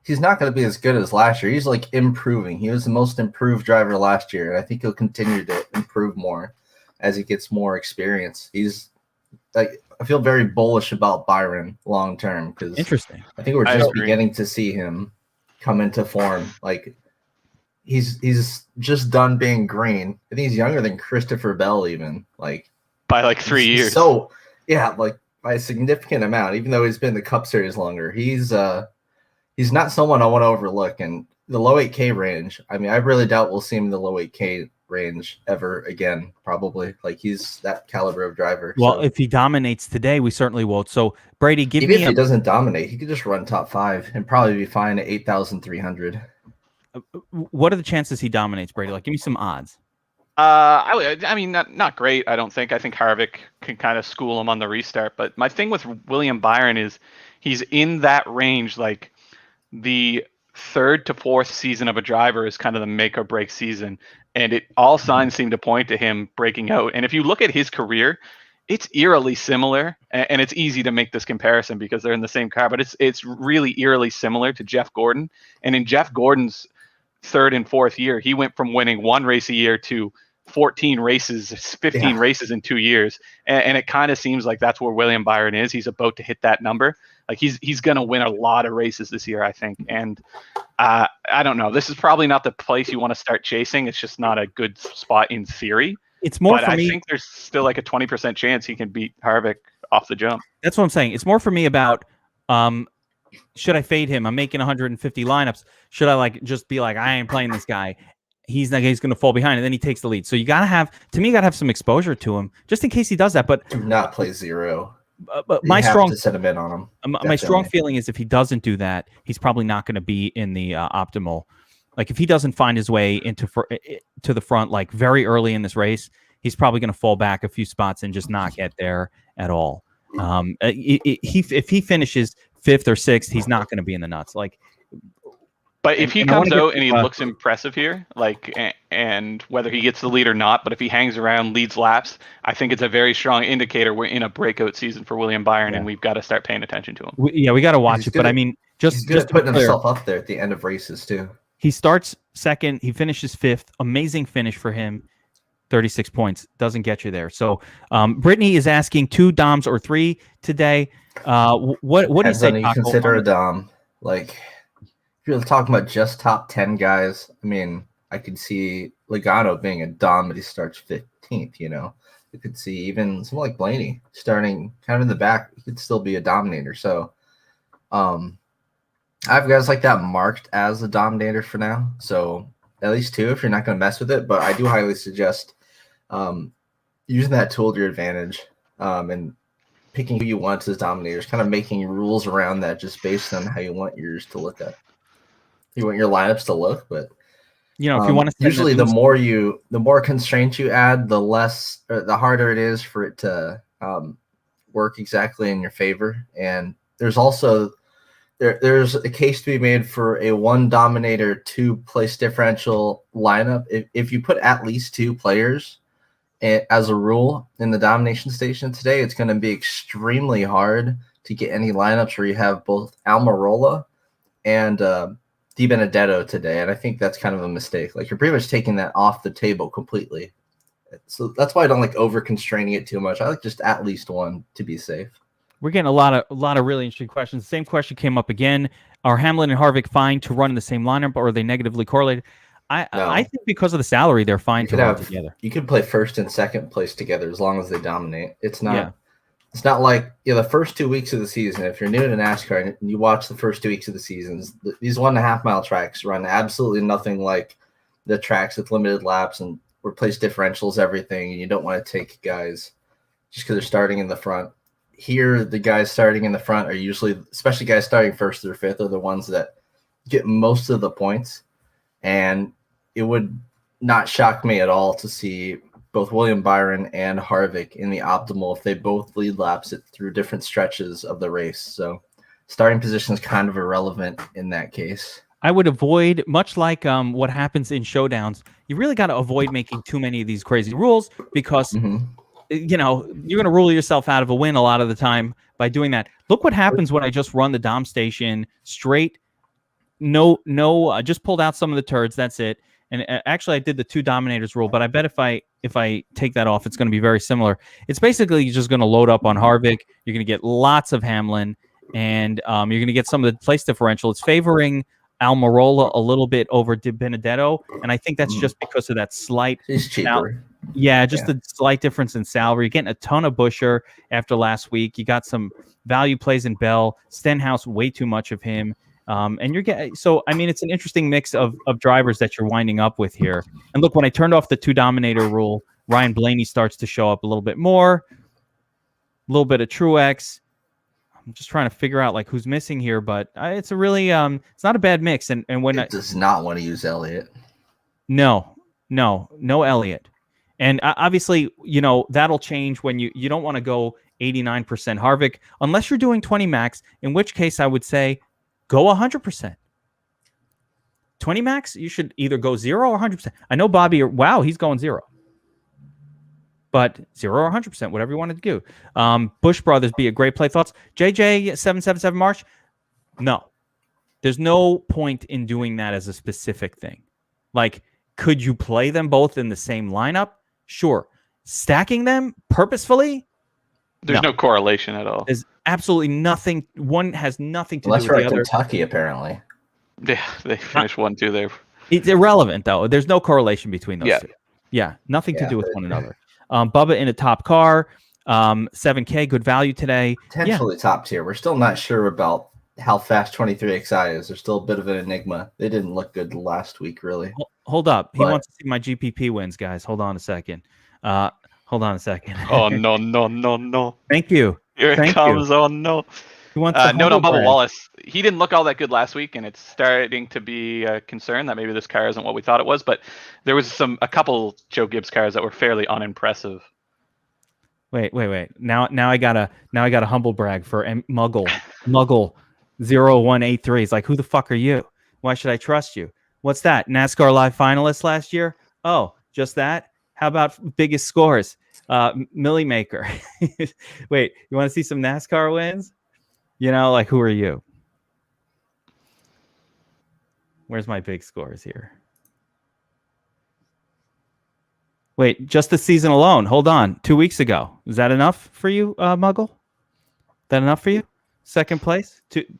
not going to be as good as last year. He's like improving. He was the most improved driver last year, and I think he'll continue to improve more as he gets more experience. He's like, I feel very bullish about Byron long term because interesting. I think we're just beginning to see him come into form. Like he's just done being green. I think he's younger than Christopher Bell even, like by like 3 years. So yeah, like by a significant amount. Even though he's been in the Cup Series longer, he's not someone I want to overlook. And the low 8K range, I mean, I really doubt we'll see him in the low 8K range ever again. Probably, like he's that caliber of driver. Well, if he dominates today, we certainly won't. So Brady, even if he doesn't dominate, he could just run top 5 and probably be fine at 8,300. What are the chances he dominates, Brady? Like, give me some odds. I mean, not great. I don't think. I think Harvick can kind of school him on the restart. But my thing with William Byron is he's in that range. Like the 3rd to 4th season of a driver is kind of the make or break season. and all signs seem to point to him breaking out. And if you look at his career, it's eerily similar, and it's easy to make this comparison because they're in the same car, but it's really eerily similar to Jeff Gordon. And in Jeff Gordon's third and fourth year, he went from winning one race a year to 14 races, 15 races in 2 years. And it kind of seems like that's where William Byron is. He's about to hit that number. Like he's going to win a lot of races this year, I think. And I don't know. This is probably not the place you want to start chasing. It's just not a good spot in theory. It's more but for me. I think there's still like a 20% chance he can beat Harvick off the jump. That's what I'm saying. It's more for me about should I fade him? I'm making 150 lineups. Should I just be like, I ain't playing this guy. He's going to fall behind, and then he takes the lead. So you got to have some exposure to him just in case he does that. But do not play zero. But you have to set him in on him. My strong feeling is if he doesn't do that, he's probably not going to be in the optimal. Like if he doesn't find his way to the front like very early in this race, he's probably going to fall back a few spots and just not get there at all. If he finishes 5th or 6th, he's not going to be in the nuts. But if he comes out and he looks impressive here, and whether he gets the lead or not, but if he hangs around, leads laps, I think it's a very strong indicator we're in a breakout season for William Byron, and we've got to start paying attention to him. We got to watch it. But I mean, just putting himself up there at the end of races too. He starts 2nd. He finishes 5th. Amazing finish for him. 36 points. Doesn't get you there. So Brittany is asking 2 DOMs or 3 today. What do you say? You consider a DOM. Like, if you're talking about just top 10 guys, I mean, I could see Logano being a DOM, but he starts 15th, You could see even someone like Blaney starting kind of in the back. He could still be a dominator. So I have guys like that marked as a dominator for now. So at least 2 if you're not going to mess with it. But I do highly suggest using that tool to your advantage and picking who you want as dominators, kind of making rules around that just based on how you want yours to look at. You want your lineups to look, but if you want to usually the more constraints you add, the harder it is for it to work exactly in your favor. And there's also there's a case to be made for a 1 dominator 2 place differential lineup. If you put at least 2 players as a rule in the domination station today, it's going to be extremely hard to get any lineups where you have both Almirola and Di Benedetto today. And I think that's kind of a mistake. Like, you're pretty much taking that off the table completely. So that's why I don't like over constraining it too much. I like just at least 1 to be safe. We're getting a lot of really interesting questions. The same question came up again. Are Hamlin and Harvick fine to run in the same lineup, or are they negatively correlated? I think because of the salary, they're fine to run together. You could play 1st and 2nd place together as long as they dominate. It's not like the first 2 weeks of the season. If you're new to NASCAR and you watch the first 2 weeks of the seasons, these 1.5 mile tracks run absolutely nothing like the tracks with limited laps and replace differentials, everything. And you don't want to take guys just because they're starting in the front. Here, the guys starting in the front are usually, especially guys starting 1st or 5th, are the ones that get most of the points. And it would not shock me at all to see both William Byron and Harvick in the optimal if they both lead laps it through different stretches of the race. So starting position is kind of irrelevant in that case. I would avoid, much like what happens in showdowns, you really got to avoid making too many of these crazy rules because you're going to rule yourself out of a win a lot of the time by doing that. Look what happens when I just run the Dom station straight. No, I just pulled out some of the turds. That's it. And actually I did the 2 dominators rule, but I bet if I take that off, it's going to be very similar. It's basically just going to load up on Harvick. You're going to get lots of Hamlin, and you're going to get some of the place differential. It's favoring Almirola a little bit over Di Benedetto, and I think that's just because of that slight. He's cheaper. The slight difference in salary. You're getting a ton of Busher after last week. You got some value plays in Bell. Stenhouse, way too much of him. And you're getting, so I mean, it's an interesting mix of drivers that you're winding up with here. And look, when I turned off the 2 dominator rule, Ryan Blaney starts to show up a little bit more, a little bit of Truex. I'm just trying to figure out who's missing here, but it's a really it's not a bad mix. And when it does not want to use Elliott. No Elliott. And obviously, that'll change when you don't want to go 89% Harvick unless you're doing 20 max, in which case I would say go 100%. 20 max, you should either go 0 or 100%. I know Bobby, wow, he's going 0. But 0 or 100%, whatever you want to do. Bush Brothers be a great play. Thoughts? JJ777 March? No. There's no point in doing that as a specific thing. Like, could you play them both in the same lineup? Sure. Stacking them purposefully? There's no correlation at all. There's absolutely nothing. One has nothing to do with the other. Kentucky, apparently. Yeah, they finished 1-2 there. It's irrelevant, though. There's no correlation between those two. Yeah, nothing to do with one another. Bubba in a top car, 7K, good value today. Potentially top tier. We're still not sure about how fast 23XI is. They're still a bit of an enigma. They didn't look good last week, really. Hold up. He wants to see my GPP wins, guys. Hold on a second. Hold on a second. Oh, no. Thank you. Here it comes. Oh, no. He wants no, Bubba Wallace. He didn't look all that good last week, and it's starting to be a concern that maybe this car isn't what we thought it was. But there was a couple Joe Gibbs cars that were fairly unimpressive. Wait. Now I gotta humble brag for Muggle 0183. He's like, who the fuck are you? Why should I trust you? What's that? NASCAR Live finalist last year? Oh, just that? How about biggest scores? Millie Maker. Wait, you want to see some NASCAR wins? Like, who are you? Where's my big scores here? Wait, just the season alone. Hold on. 2 weeks ago. Is that enough for you, Muggle? That enough for you? Second place? Second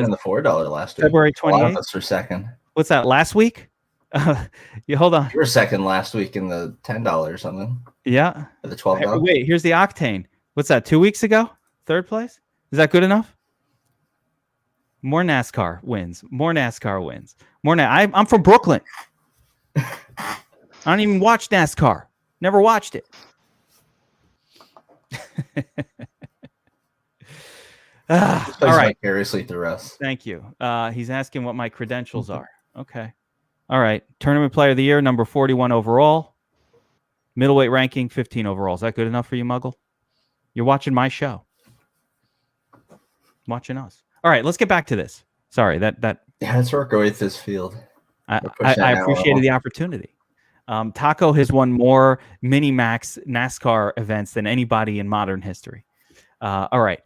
in the $4 last week. February 28th? A lot of us were second. What's that, last week? Hold on. You were second last week in the $10 or something. Yeah. Or the $12. Wait, here's the Octane. What's that, 2 weeks ago? Third place? Is that good enough? More NASCAR wins. I'm from Brooklyn. I don't even watch NASCAR. Never watched it. All right. Vicariously through us. Thank you. He's asking what my credentials are. Okay. All right. Tournament Player of the Year, number 41 overall. Middleweight ranking, 15 overall. Is that good enough for you, Muggle? You're watching my show. Watching us. All right, let's get back to this. Sorry, let's work with this field. I appreciated the opportunity. Taco has won more mini max NASCAR events than anybody in modern history. All right,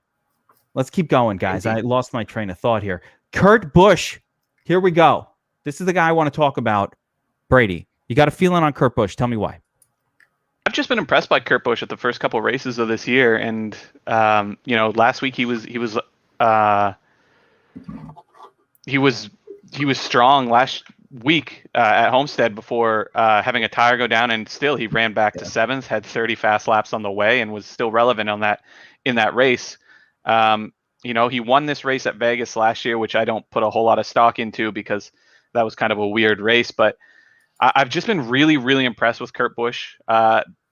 let's keep going, guys. I lost my train of thought here. Kurt Busch, here we go. This is the guy I want to talk about. Brady, you got a feeling on Kurt Busch? Tell me why. I've just been impressed by Kurt Busch at the first couple races of this year, and last week he was strong last week at Homestead before having a tire go down, and still he ran back to seventh, had 30 fast laps on the way, and was still relevant in that race. He won this race at Vegas last year, which I don't put a whole lot of stock into because that was kind of a weird race, but I've just been really, really impressed with Kurt Busch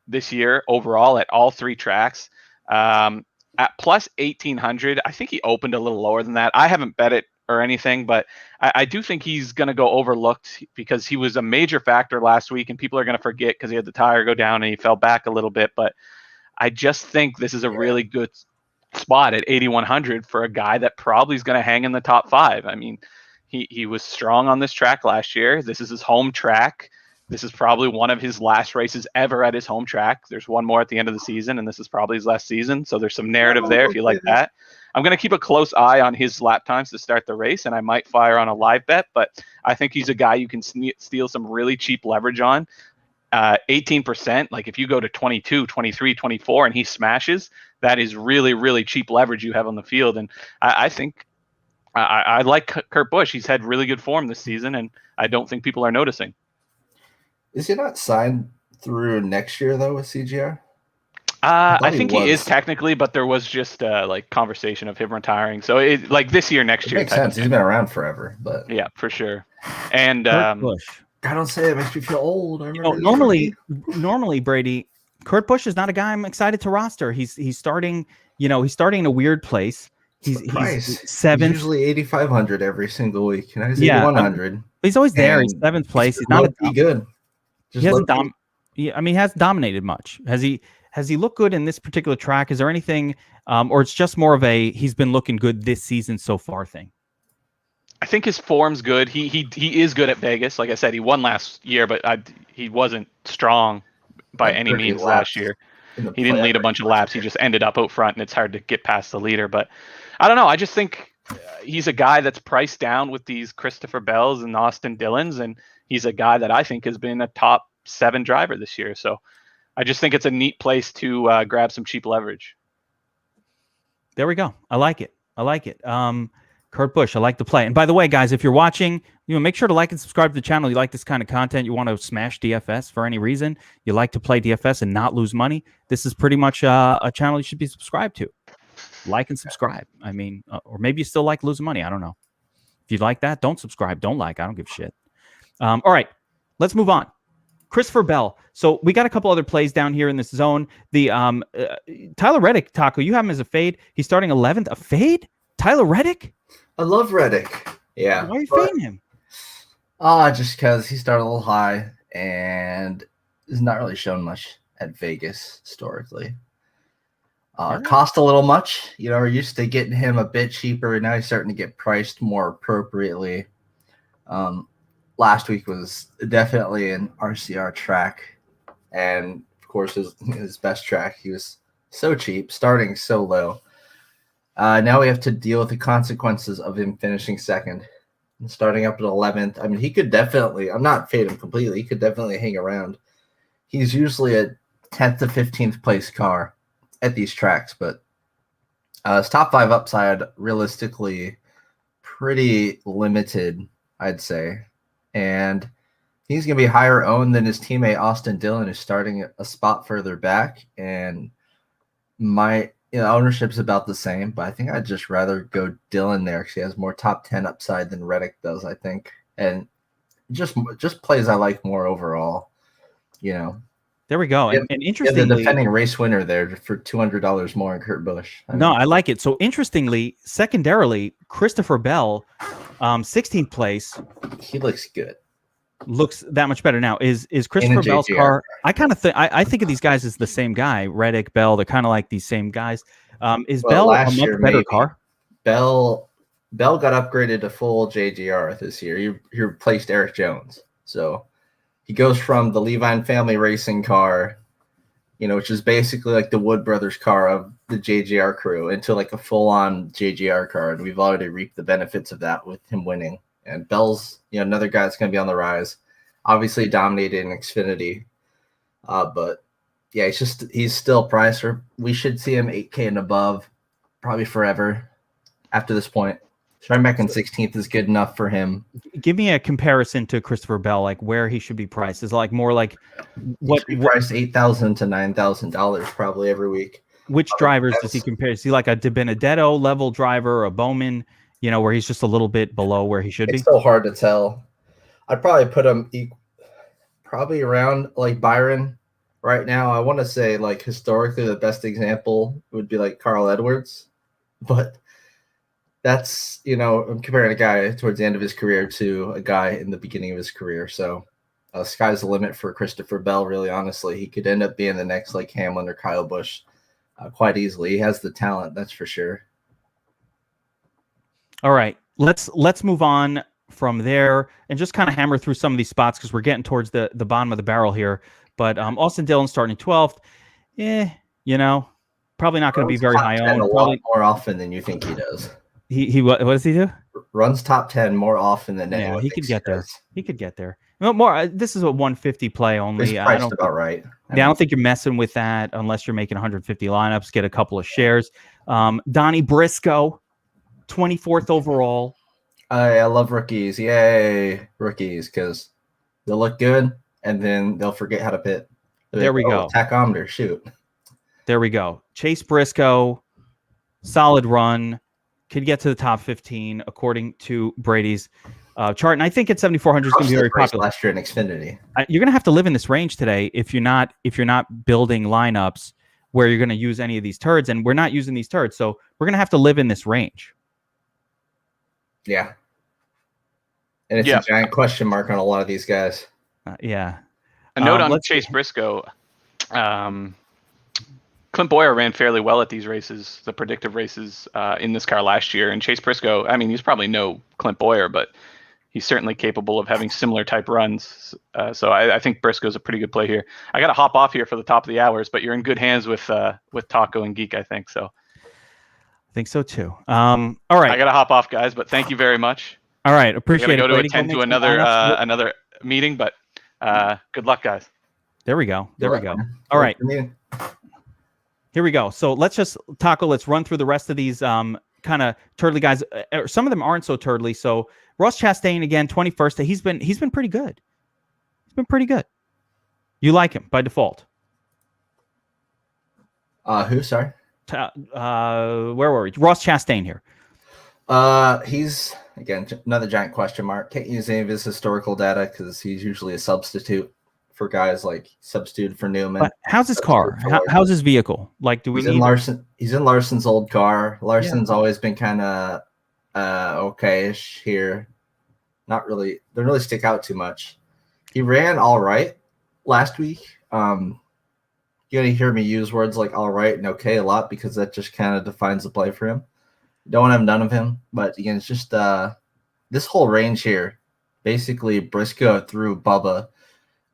this year overall at all three tracks. At plus 1,800, I think he opened a little lower than that. I haven't bet it or anything, but I do think he's going to go overlooked because he was a major factor last week, and people are going to forget because he had the tire go down and he fell back a little bit. But I just think this is a really good spot at 8,100 for a guy that probably is going to hang in the top 5. I mean, he was strong on this track last year. This is his home track. This is probably one of his last races ever at his home track. There's one more at the end of the season, and this is probably his last season. So there's some narrative there if you like that. I'm going to keep a close eye on his lap times to start the race, and I might fire on a live bet, but I think he's a guy you can steal some really cheap leverage on. 18%, like if you go to 22, 23, 24, and he smashes, that is really, really cheap leverage you have on the field. And I think I like Kurt Busch. He's had really good form this season, and I don't think people are noticing. Is he not signed through next year, though, with CGR? I think he is technically, but there was just conversation of him retiring. So this year, next year. Makes sense. He's been around forever, but yeah, for sure. And Busch. I don't say it makes me feel old. Normally, Brady, Kurt Busch is not a guy I'm excited to roster. He's starting. He's starting in a weird place. He's seventh. He's usually 8,500 every single week, and he's 8,100. He's always there. He's seventh place. He's not good. He hasn't he hasn't dominated much. Has he looked good in this particular track? Is there anything, or it's just more of a he's been looking good this season so far thing? I think his form's good. He is good at Vegas. Like I said, he won last year, but he wasn't strong by any means last year. He didn't lead a bunch of laps. He just ended up out front, and it's hard to get past the leader. But I don't know. I just think he's a guy that's priced down with these Christopher Bells and Austin Dillons, and he's a guy that I think has been a top 7 driver this year. So I just think it's a neat place to grab some cheap leverage. There we go. I like it. Kurt Busch, I like the play. And by the way, guys, if you're watching, make sure to like and subscribe to the channel. You like this kind of content, you want to smash DFS for any reason, you like to play DFS and not lose money, this is pretty much a channel you should be subscribed to. Like and subscribe. I mean, or maybe you still like losing money. I don't know. If you like that, don't subscribe. Don't like. I don't give a shit. All right, let's move on. Christopher Bell. So we got a couple other plays down here in this zone. The Tyler Reddick, Taco, you have him as a fade. He's starting 11th. A fade? Tyler Reddick? I love Reddick. Yeah. Why are you fading him? Just because he started a little high and has not really shown much at Vegas historically. Cost a little much. We're used to getting him a bit cheaper, and now he's starting to get priced more appropriately. Last week was definitely an RCR track, and of course his best track. He was so cheap, starting so low. Now we have to deal with the consequences of him finishing second and starting up at 11th. I mean, he could definitely, I'm not fading him completely. He could definitely hang around. He's usually a 10th to 15th place car at these tracks, but his top 5 upside realistically pretty limited, I'd say. And he's going to be higher owned than his teammate Austin Dillon, who's starting a spot further back. And my ownership's about the same, but I think I'd just rather go Dillon there because he has more top 10 upside than Reddick does, I think. And just plays I like more overall, There we go. And interestingly, the defending race winner there for $200 more in Kurt Busch. I like it. So interestingly, secondarily, Christopher Bell, 16th place. He looks good. Looks that much better now. Is Christopher Bell's car? I kind of think I think of these guys as the same guy. Reddick, Bell, they're kind of like these same guys. Is Bell a much better car? Bell got upgraded to full JGR this year. He replaced Eric Jones. So he goes from the Levine family racing car, which is basically like the Wood Brothers car of the JGR crew, into like a full-on JGR car. And we've already reaped the benefits of that with him winning. And Bell's, another guy that's going to be on the rise. Obviously dominated in Xfinity. But yeah, he's still priced. We should see him 8K and above probably forever after this point. Starting back in 16th is good enough for him. Give me a comparison to Christopher Bell, like where he should be priced. Is like more like what he priced $8,000 to $9,000 probably every week. Which drivers does he compare? Is he like a De Benedetto level driver or a Bowman, where he's just a little bit below where he should be? It's so hard to tell. I'd probably put him probably around like Byron right now. I want to say like historically the best example would be like Carl Edwards, but that's, I'm comparing a guy towards the end of his career to a guy in the beginning of his career. So sky's the limit for Christopher Bell, really, honestly. He could end up being the next like Hamlin or Kyle Busch quite easily. He has the talent, that's for sure. All right, let's move on from there and just kind of hammer through some of these spots because we're getting towards the bottom of the barrel here. But Austin Dillon starting 12th. Probably not going to be very high owned. A lot more often than you think he does. He what does he do? Runs top 10 more often than anyone. Yeah, he could get there. He could get there. More. This is a 150 play only. I don't about right. I don't think you're messing with that unless you're making 150 lineups. Get a couple of shares. Donnie Briscoe, 24th overall. I love rookies. Yay, rookies, because they'll look good and then they'll forget how to pit. There we go. Tachometer, shoot. There we go. Chase Briscoe, solid run. Could get to the top 15 according to Brady's chart, and I think at 7,400 is going to be very popular. Last year in Xfinity, you're going to have to live in this range today if you're not building lineups where you're going to use any of these turds, and we're not using these turds, so we're going to have to live in this range. Yeah, and it's a giant question mark on a lot of these guys. Yeah. A note on Chase Briscoe. Clint Boyer ran fairly well at these races, the predictive races in this car last year. And Chase Briscoe, I mean, he's probably no Clint Boyer, but he's certainly capable of having similar type runs. So I think Briscoe's a pretty good play here. I got to hop off here for the top of the hours, but you're in good hands with Taco and Geek, I think. So I think so too. All right. I got to hop off, guys, but thank you very much. All right. Appreciate it. Go to Brady. attend to another meeting, but good luck, guys. There we go. There we go. All right. Here we go. So let's run through the rest of these kind of turtly guys. Some of them aren't so turtly. So Ross Chastain again, 21st. He's been pretty good. He's been pretty good. You like him by default. Who? Sorry. Where were we? Ross Chastain here. He's again another giant question mark. Can't use any of his historical data because he's usually a substitute for guys like substitute for Newman. But how's his car? How's his vehicle? Like, do we need Larson? He's in Larson's old car. Larson's always been kind of okay-ish here. Not really. Didn't really stick out too much. He ran all right last week. You're gonna hear me use words like all right and okay a lot because that just kind of defines the play for him. Don't have none of him, but again, it's just this whole range here. Basically, Briscoe through Bubba,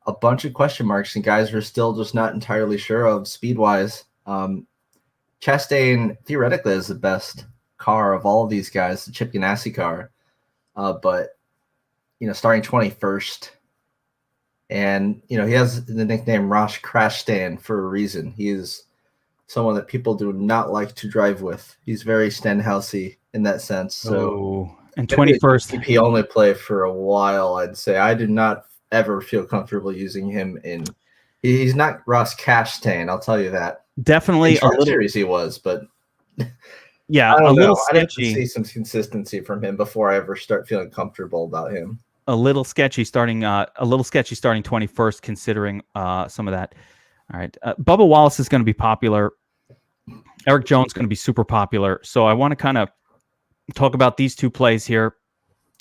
a bunch of question marks and guys are still just not entirely sure of speed-wise. Chastain theoretically is the best car of all of these guys, the Chip Ganassi car, but starting 21st, and he has the nickname Ross Crashstand for a reason. He is someone that people do not like to drive with. He's very Stenhousey in that sense. So, and 21st, he only play for a while. I'd say I did not ever feel comfortable using him in. He's not Ross Chastain, I'll tell you that. Definitely a little series he was, but yeah, a little sketchy. I have to see some consistency from him before I ever start feeling comfortable about him. A little sketchy starting 21st, considering some of that. All right, Bubba Wallace is going to be popular. Eric Jones is going to be super popular. So I want to kind of talk about these two plays here,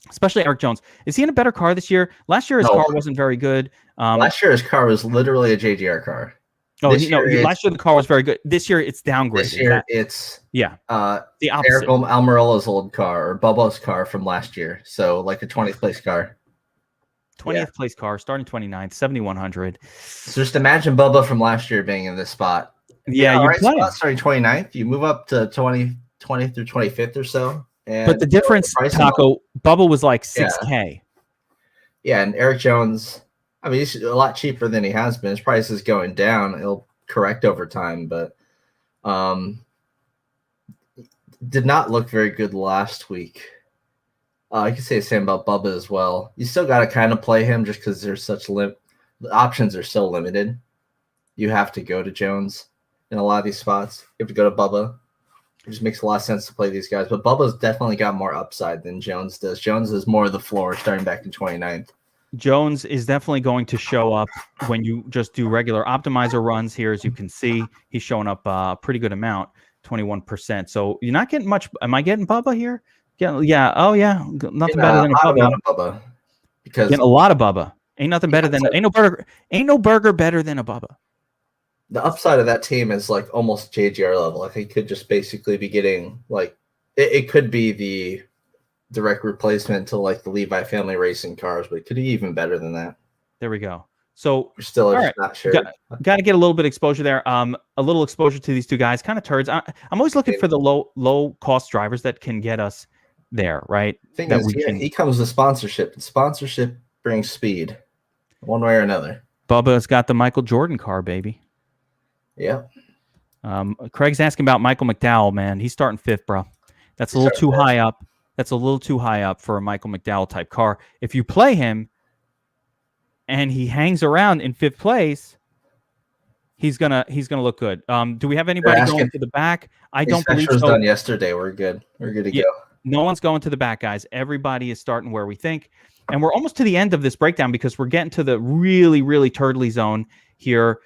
especially Eric Jones. Is he in a better car this year? Last year his car wasn't very good. Last year his car was literally a JGR car. Last year the car was very good. This year it's downgraded. This year it's the opposite. Eric Almirola's old car or Bubba's car from last year. So like a 20th place car. 20th place car, starting 29th, 7,100. So just imagine Bubba from last year being in this spot. Yeah, you play starting 29th. You move up to 20th through 25th or so. But the difference, Taco, Bubba was like $6K. Yeah, and Eric Jones, I mean, he's a lot cheaper than he has been. His price is going down. It'll correct over time, but did not look very good last week. I could say the same about Bubba as well. You still got to kind of play him just because there's such the options are so limited. You have to go to Jones in a lot of these spots. You have to go to Bubba. It just makes a lot of sense to play these guys. But Bubba's definitely got more upside than Jones does. Jones is more of the floor starting back in 29th. Jones is definitely going to show up when you just do regular optimizer runs here. As you can see, he's showing up a pretty good amount, 21%. So you're not getting much. Am I getting Bubba here? Yeah. Oh, yeah. Nothing better than a Bubba. Because getting a lot of Bubba. Ain't nothing better than ain't no burger better than a Bubba. The upside of that team is like almost JGR level. Like he could just basically be getting like it could be the direct replacement to like the Levi family racing cars, but it could be even better than that. There we go. So we're still not sure. Got to get a little bit of exposure there. A little exposure to these two guys, kind of turds. I'm always looking for the low cost drivers that can get us there, right? He comes with sponsorship. And sponsorship brings speed, one way or another. Bubba's got the Michael Jordan car, baby. Yeah. Craig's asking about Michael McDowell, man. He's starting 5th, bro. That's a little too high up. That's a little too high up for a Michael McDowell type car. If you play him and he hangs around in 5th place, he's gonna look good. Do we have anybody going to the back? I don't believe so. Done yesterday. We're good. We're good to go. No one's going to the back, guys. Everybody is starting where we think. And we're almost to the end of this breakdown because we're getting to the really, really turtly zone here.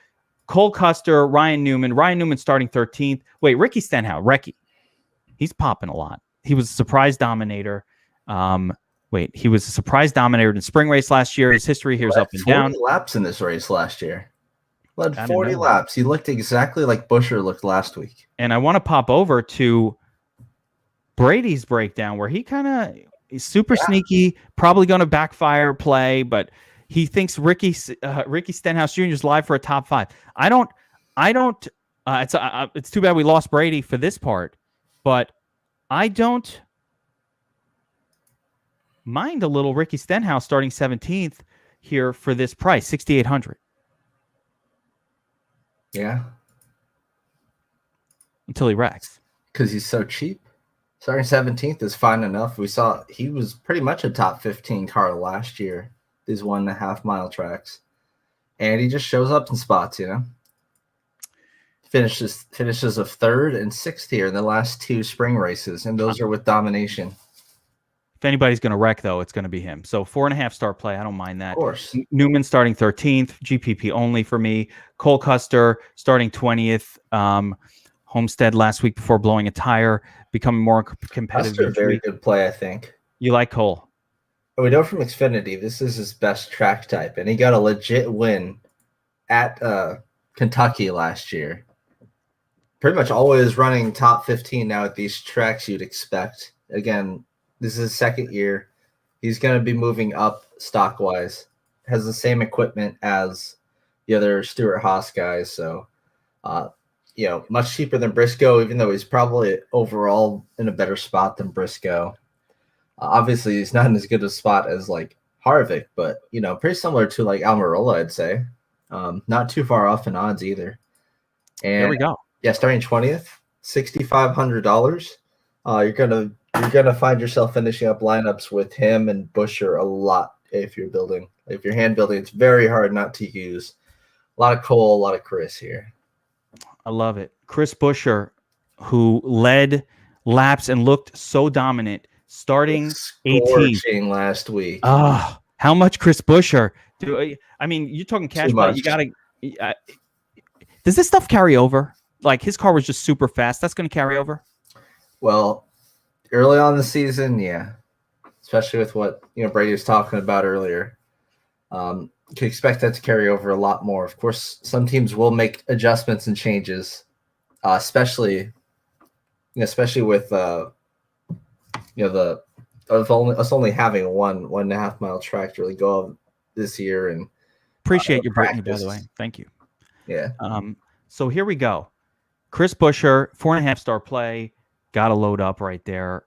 Cole Custer, Ryan Newman. Ryan Newman starting 13th. Wait, Ricky Stenhouse. He's popping a lot. He was a surprise dominator. He was a surprise dominator in spring race last year. His history here is up and down. 40 laps in this race last year. Led Out of 40 nowhere. laps. He looked exactly like Busher looked last week. And I want to pop over to Brady's breakdown where he kind of is super sneaky, probably going to backfire play, but he thinks Ricky Stenhouse Jr. is live for a top 5. I don't. It's too bad we lost Brady for this part, but I don't mind a little Ricky Stenhouse starting 17th here for this price, 6,800. Yeah. Until he wrecks. Because he's so cheap. Starting 17th is fine enough. We saw he was pretty much a top 15 car last year, these 1.5 mile tracks. And he just shows up in spots, you know. Finishes of 3rd and 6th here in the last 2 spring races, and those are with domination. If anybody's going to wreck, though, it's going to be him. So 4.5 star play. I don't mind that. Of course. Newman starting 13th, GPP only for me. Cole Custer starting 20th. Homestead last week before blowing a tire, becoming more competitive. Custer, very good play, I think. You like Cole? We know from Xfinity this is his best track type, and he got a legit win at Kentucky last year. Pretty much always running top 15 now at these tracks you'd expect. Again, this is his 2nd year. He's going to be moving up stock-wise. Has the same equipment as the other Stewart-Haas guys, so much cheaper than Briscoe, even though he's probably overall in a better spot than Briscoe. Obviously, he's not in as good a spot as like Harvick, but pretty similar to like Almirola, I'd say. Not too far off in odds either. And there we go. Yeah, starting 20th, $6,500. You're gonna find yourself finishing up lineups with him and Busher a lot if you're hand building. It's very hard not to use a lot of Cole, a lot of Chris here. I love it. Chris Busher, who led laps and looked so dominant, starting 18th last week. How much Chris Busher? I mean, you're talking cash play. You got to. Does this stuff carry over? Like his car was just super fast. That's going to carry over. Well, early on in the season, yeah, especially with what Brady was talking about earlier. You can expect that to carry over a lot more. Of course, some teams will make adjustments and changes, especially with us only having a 1.5 mile track to really go on this year. And appreciate your Brittany, by the way. Thank you. Yeah. So here we go. Chris Busher, 4.5 star play. Got to load up right there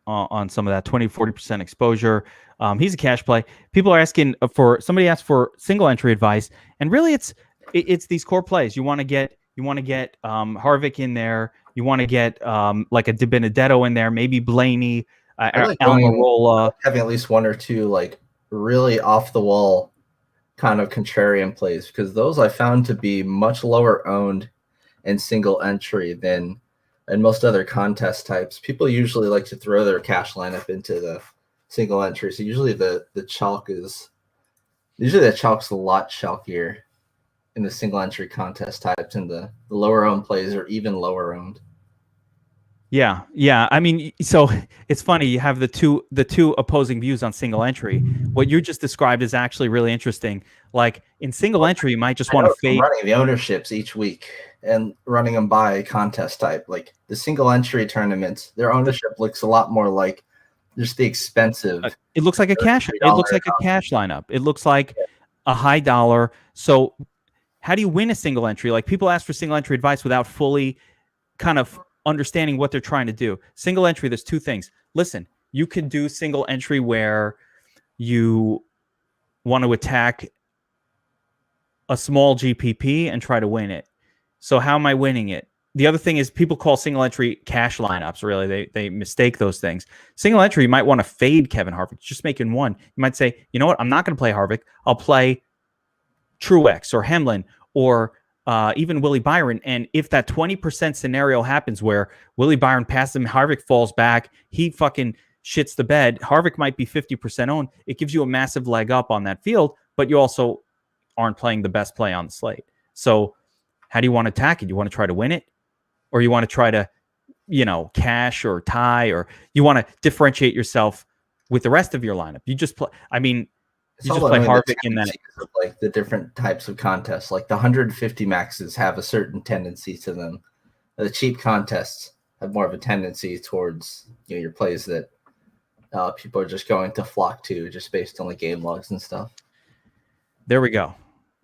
on some of that 20-40% exposure. He's a cash play. People are asking somebody asked for single entry advice, and really it's these core plays. You want to get Harvick in there. You want to get like a DiBenedetto in there, maybe Blaney, Almirola. Having at least 1 or 2 like really off the wall kind of contrarian plays, because those I found to be much lower owned in single entry than in most other contest types. People usually like to throw their cash lineup into the single entry, so usually the chalk's a lot chalkier in the single entry contest types, and the lower owned plays are even lower owned. Yeah. I mean, so it's funny. You have the two opposing views on single entry. What you just described is actually really interesting. Like in single entry, you might just want to fade running the ownerships each week and running them by contest type. Like the single entry tournaments, their ownership looks a lot more like just the expensive. It looks like a cash. It looks like a cash lineup. It looks like a high dollar. So how do you win a single entry? Like people ask for single entry advice without fully kind of understanding what they're trying to do. Single entry, there's 2 things. Listen, you could do single entry where you want to attack a small GPP and try to win it. So how am I winning it? The other thing is people call single entry cash lineups. Really, they mistake those things. Single entry, you might want to fade Kevin Harvick, just making one. You might say, you know what? I'm not going to play Harvick. I'll play Truex or Hemlin or even Willie Byron. And if that 20% scenario happens where Willie Byron passes him, Harvick falls back, he fucking shits the bed, Harvick might be 50% owned. It gives you a massive leg up on that field, but you also aren't playing the best play on the slate. So how do you want to attack it? You want to try to win it? Or you want to try to, cash or tie, or you want to differentiate yourself with the rest of your lineup? You just play. I mean, You just play Harvick in that. Of, like the different types of contests, like the 150 maxes have a certain tendency to them. The cheap contests have more of a tendency towards your plays that people are just going to flock to just based on the game logs and stuff. There we go.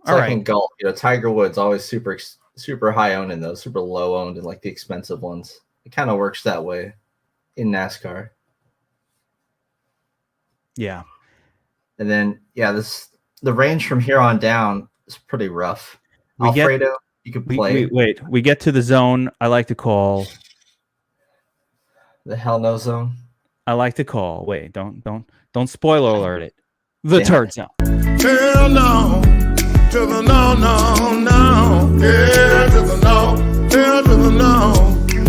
It's like in golf, Tiger Woods always super high owned in those, super low owned in like the expensive ones. It kind of works that way in NASCAR. Yeah. And then the range from here on down is pretty rough. Alfredo, you could play. We get to the zone I like to call the hell no zone. I like to call. Wait, don't spoiler alert it. The turd zone. Hell no. To the no, no, no. Yeah, to the no. Hell to the no.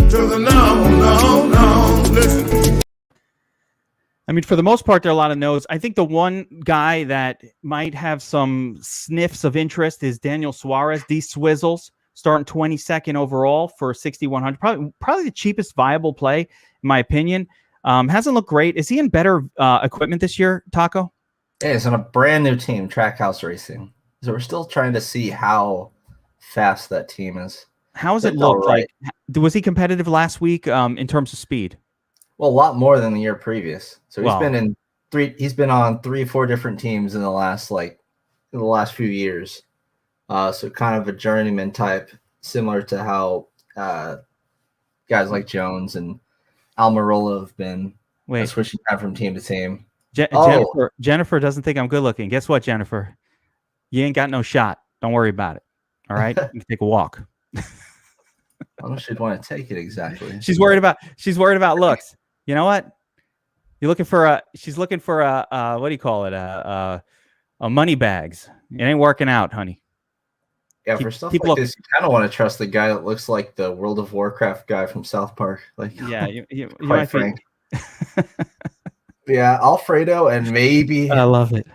To the no, no, no. Listen. I mean, for the most part, there are a lot of no's. I think the one guy that might have some sniffs of interest is Daniel Suarez. These Swizzles starting 22nd overall for 6,100. Probably the cheapest viable play, in my opinion. Hasn't looked great. Is he in better equipment this year, Taco? Yeah, he's on a brand new team, Trackhouse Racing. So we're still trying to see how fast that team is. How does it look like? Was he competitive last week in terms of speed? Well, a lot more than the year previous. So he's been on 3-4 different teams in the last few years. So kind of a journeyman type, similar to how guys like Jones and Almirola have been switching time from team to team. Jennifer doesn't think I'm good looking. Guess what, Jennifer? You ain't got no shot. Don't worry about it. All right, you can take a walk. I don't know if she'd want to take it exactly. She's worried about looks. You know what? She's looking for a what do you call it? A money bags. It ain't working out, honey. Yeah, for stuff like this, you kind of want to trust the guy that looks like the World of Warcraft guy from South Park. Like, yeah, you might frank. Yeah, Alfredo and maybe I love it.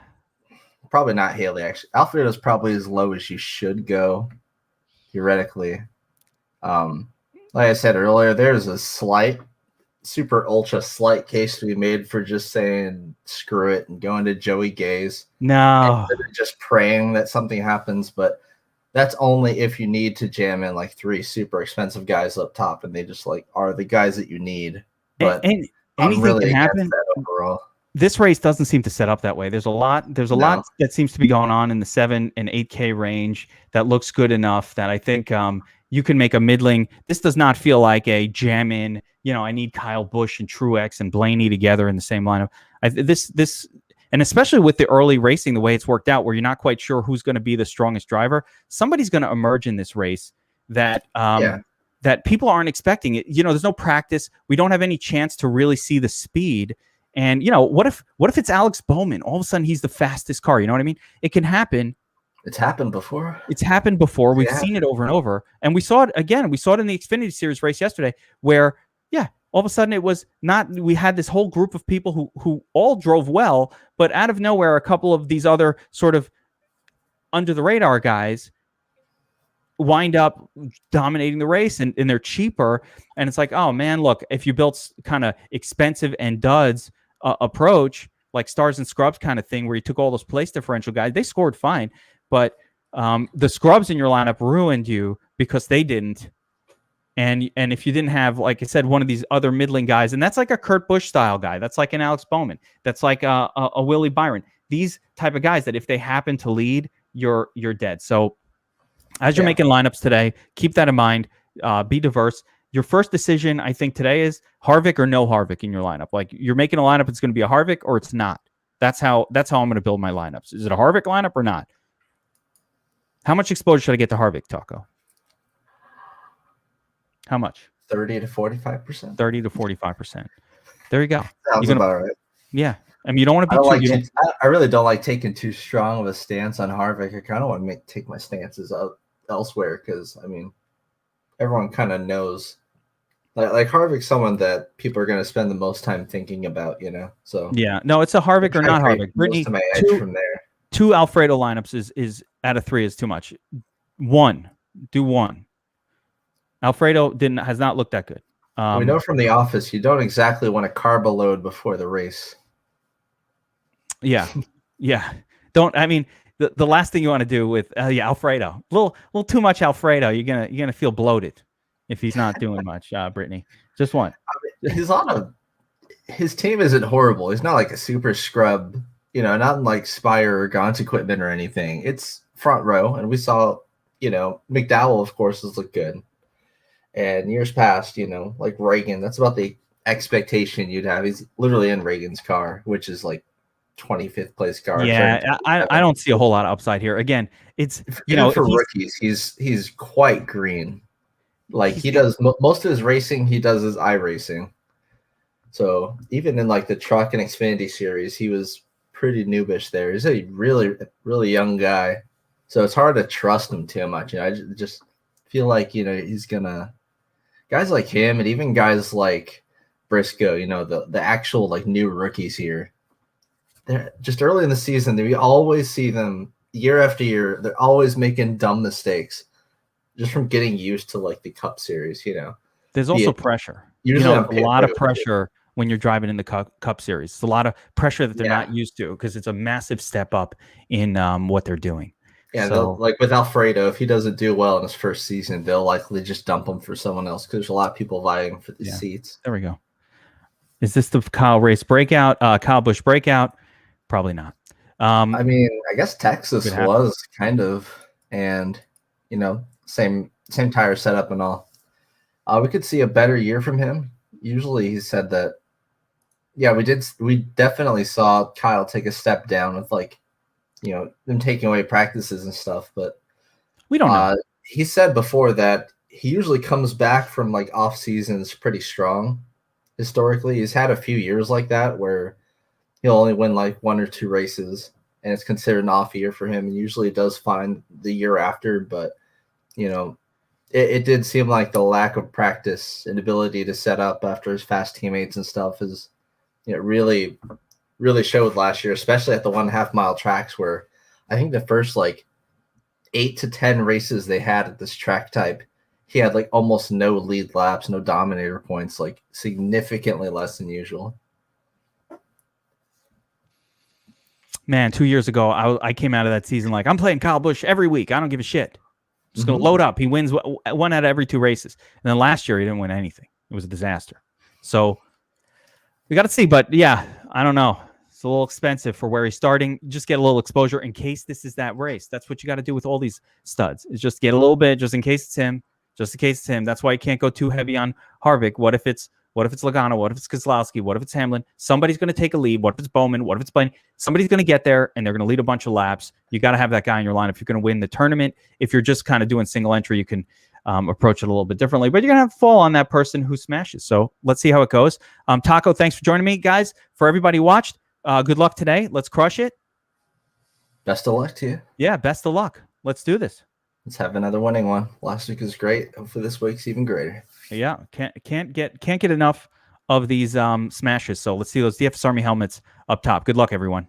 Probably not Haley. Actually, Alfredo's probably as low as you should go, theoretically. Like I said earlier, there's a super ultra slight case to be made for just saying screw it and going to Joey Gaze. No, just praying that something happens, but that's only if you need to jam in like 3 super expensive guys up top, and they just are the guys that you need. But anything really can happen overall. This race doesn't seem to set up that way. There's a lot that seems to be going on in the 7 and 8K range that looks good enough that I think you can make a middling. This does not feel like a jam in. I need Kyle Busch and Truex and Blaney together in the same lineup. This, and especially with the early racing, the way it's worked out, where you're not quite sure who's going to be the strongest driver. Somebody's going to emerge in this race that that people aren't expecting. It. There's no practice. We don't have any chance to really see the speed. And what if it's Alex Bowman? All of a sudden, he's the fastest car. You know what I mean? It can happen. It's happened before. We've seen it over and over. And we saw it again. We saw it in the Xfinity Series race yesterday where, all of a sudden it was not, we had this whole group of people who all drove well, but out of nowhere, a couple of these other sort of under the radar guys wind up dominating the race and they're cheaper. And it's like, oh man, look, if you built kind of expensive and duds approach, like stars and scrubs kind of thing, where you took all those place differential guys, they scored fine. But the scrubs in your lineup ruined you because they didn't. And if you didn't have, like I said, one of these other middling guys, and that's like a Kurt Busch style guy, that's like an Alex Bowman, that's like a Willie Byron, these type of guys that if they happen to lead, you're dead. So as you're making lineups today, keep that in mind. Be diverse. Your first decision, I think, today is Harvick or no Harvick in your lineup. Like you're making a lineup, it's going to be a Harvick or it's not. That's how I'm going to build my lineups. Is it a Harvick lineup or not? How much exposure should I get to Harvick, Taco? How much? 30 to 45%. 30 to 45%. There you go. Sounds about right. Yeah. I mean, you don't want to be I really don't like taking too strong of a stance on Harvick. I kind of want to take my stances out elsewhere because, I mean, everyone kind of knows. Like Harvick's someone that people are going to spend the most time thinking about, So yeah, no, it's a Harvick or not Harvick. Brittany, to my edge from there. 2 Alfredo lineups is out of 3 is too much. 1, do 1. Alfredo has not looked that good. We know from The Office you don't exactly want to carb a load before the race. Yeah, yeah. Don't. I mean, the last thing you want to do with Alfredo, a little too much Alfredo. You're gonna feel bloated if he's not doing much. Brittany, just one. His team isn't horrible. He's not like a super scrub, not in like Spire or Gaunt's equipment or anything. It's front row, and we saw, McDowell, of course, has looked good. And years past, like Reagan, that's about the expectation you'd have. He's literally in Reagan's car, which is like 25th place car. Yeah, I don't see a whole lot of upside here. Again, it's for rookies, he's quite green. Like he does most of his racing, he does his iRacing. So even in like the truck and Xfinity series, he was pretty noobish there. He's a really, really young guy. So it's hard to trust him too much. I just feel like, he's gonna guys like him and even guys like Briscoe, the actual like new rookies here. They're just early in the season, we always see them year after year. They're always making dumb mistakes just from getting used to like the Cup series, There's also pressure. Usually a lot of pressure when you're driving in the Cup series. It's a lot of pressure that they're not used to because it's a massive step up in what they're doing. Yeah, so, like with Alfredo, if he doesn't do well in his first season, they'll likely just dump him for someone else because there's a lot of people vying for these seats. There we go. Is this the Kyle Race breakout? Kyle Busch breakout? Probably not. I mean, I guess Texas was kind of, and same tire setup and all. We could see a better year from him. Usually, he said that. Yeah, we definitely saw Kyle take a step down with like, them taking away practices and stuff. But we don't know. He said before that he usually comes back from like off seasons pretty strong. Historically, he's had a few years like that where he'll only win like 1 or 2 races, and it's considered an off year for him. And usually it does fine the year after, but it did seem like the lack of practice and ability to set up after his fast teammates and stuff is, really, really showed last year, especially at the 1.5 mile tracks where I think the first like 8 to 10 races they had at this track type, he had like almost no lead laps, no dominator points, like significantly less than usual. Man, 2 years ago, I came out of that season like, I'm playing Kyle Busch every week. I don't give a shit. Just going to load up. He wins 1 out of every 2 races. And then last year, he didn't win anything. It was a disaster. So we got to see. But yeah, I don't know. It's a little expensive for where he's starting. Just get a little exposure in case this is that race. That's what you got to do with all these studs, is just get a little bit just in case it's him. Just in case it's him. That's why you can't go too heavy on Harvick. What if it's Logano? What if it's Keselowski? What if it's Hamlin? Somebody's going to take a lead. What if it's Bowman? What if it's Blaney? Somebody's going to get there, and they're going to lead a bunch of laps. You got to have that guy in your line if you're going to win the tournament. If you're just kind of doing single entry, you can approach it a little bit differently. But you're going to have to fall on that person who smashes. So let's see how it goes. Taco, thanks for joining me, guys. For everybody who watched, good luck today. Let's crush it. Best of luck to you. Yeah, best of luck. Let's do this. Let's have another winning one. Last week was great. Hopefully this week's even greater. Yeah, can't get enough of these smashes. So let's see those DFS Army helmets up top. Good luck, everyone.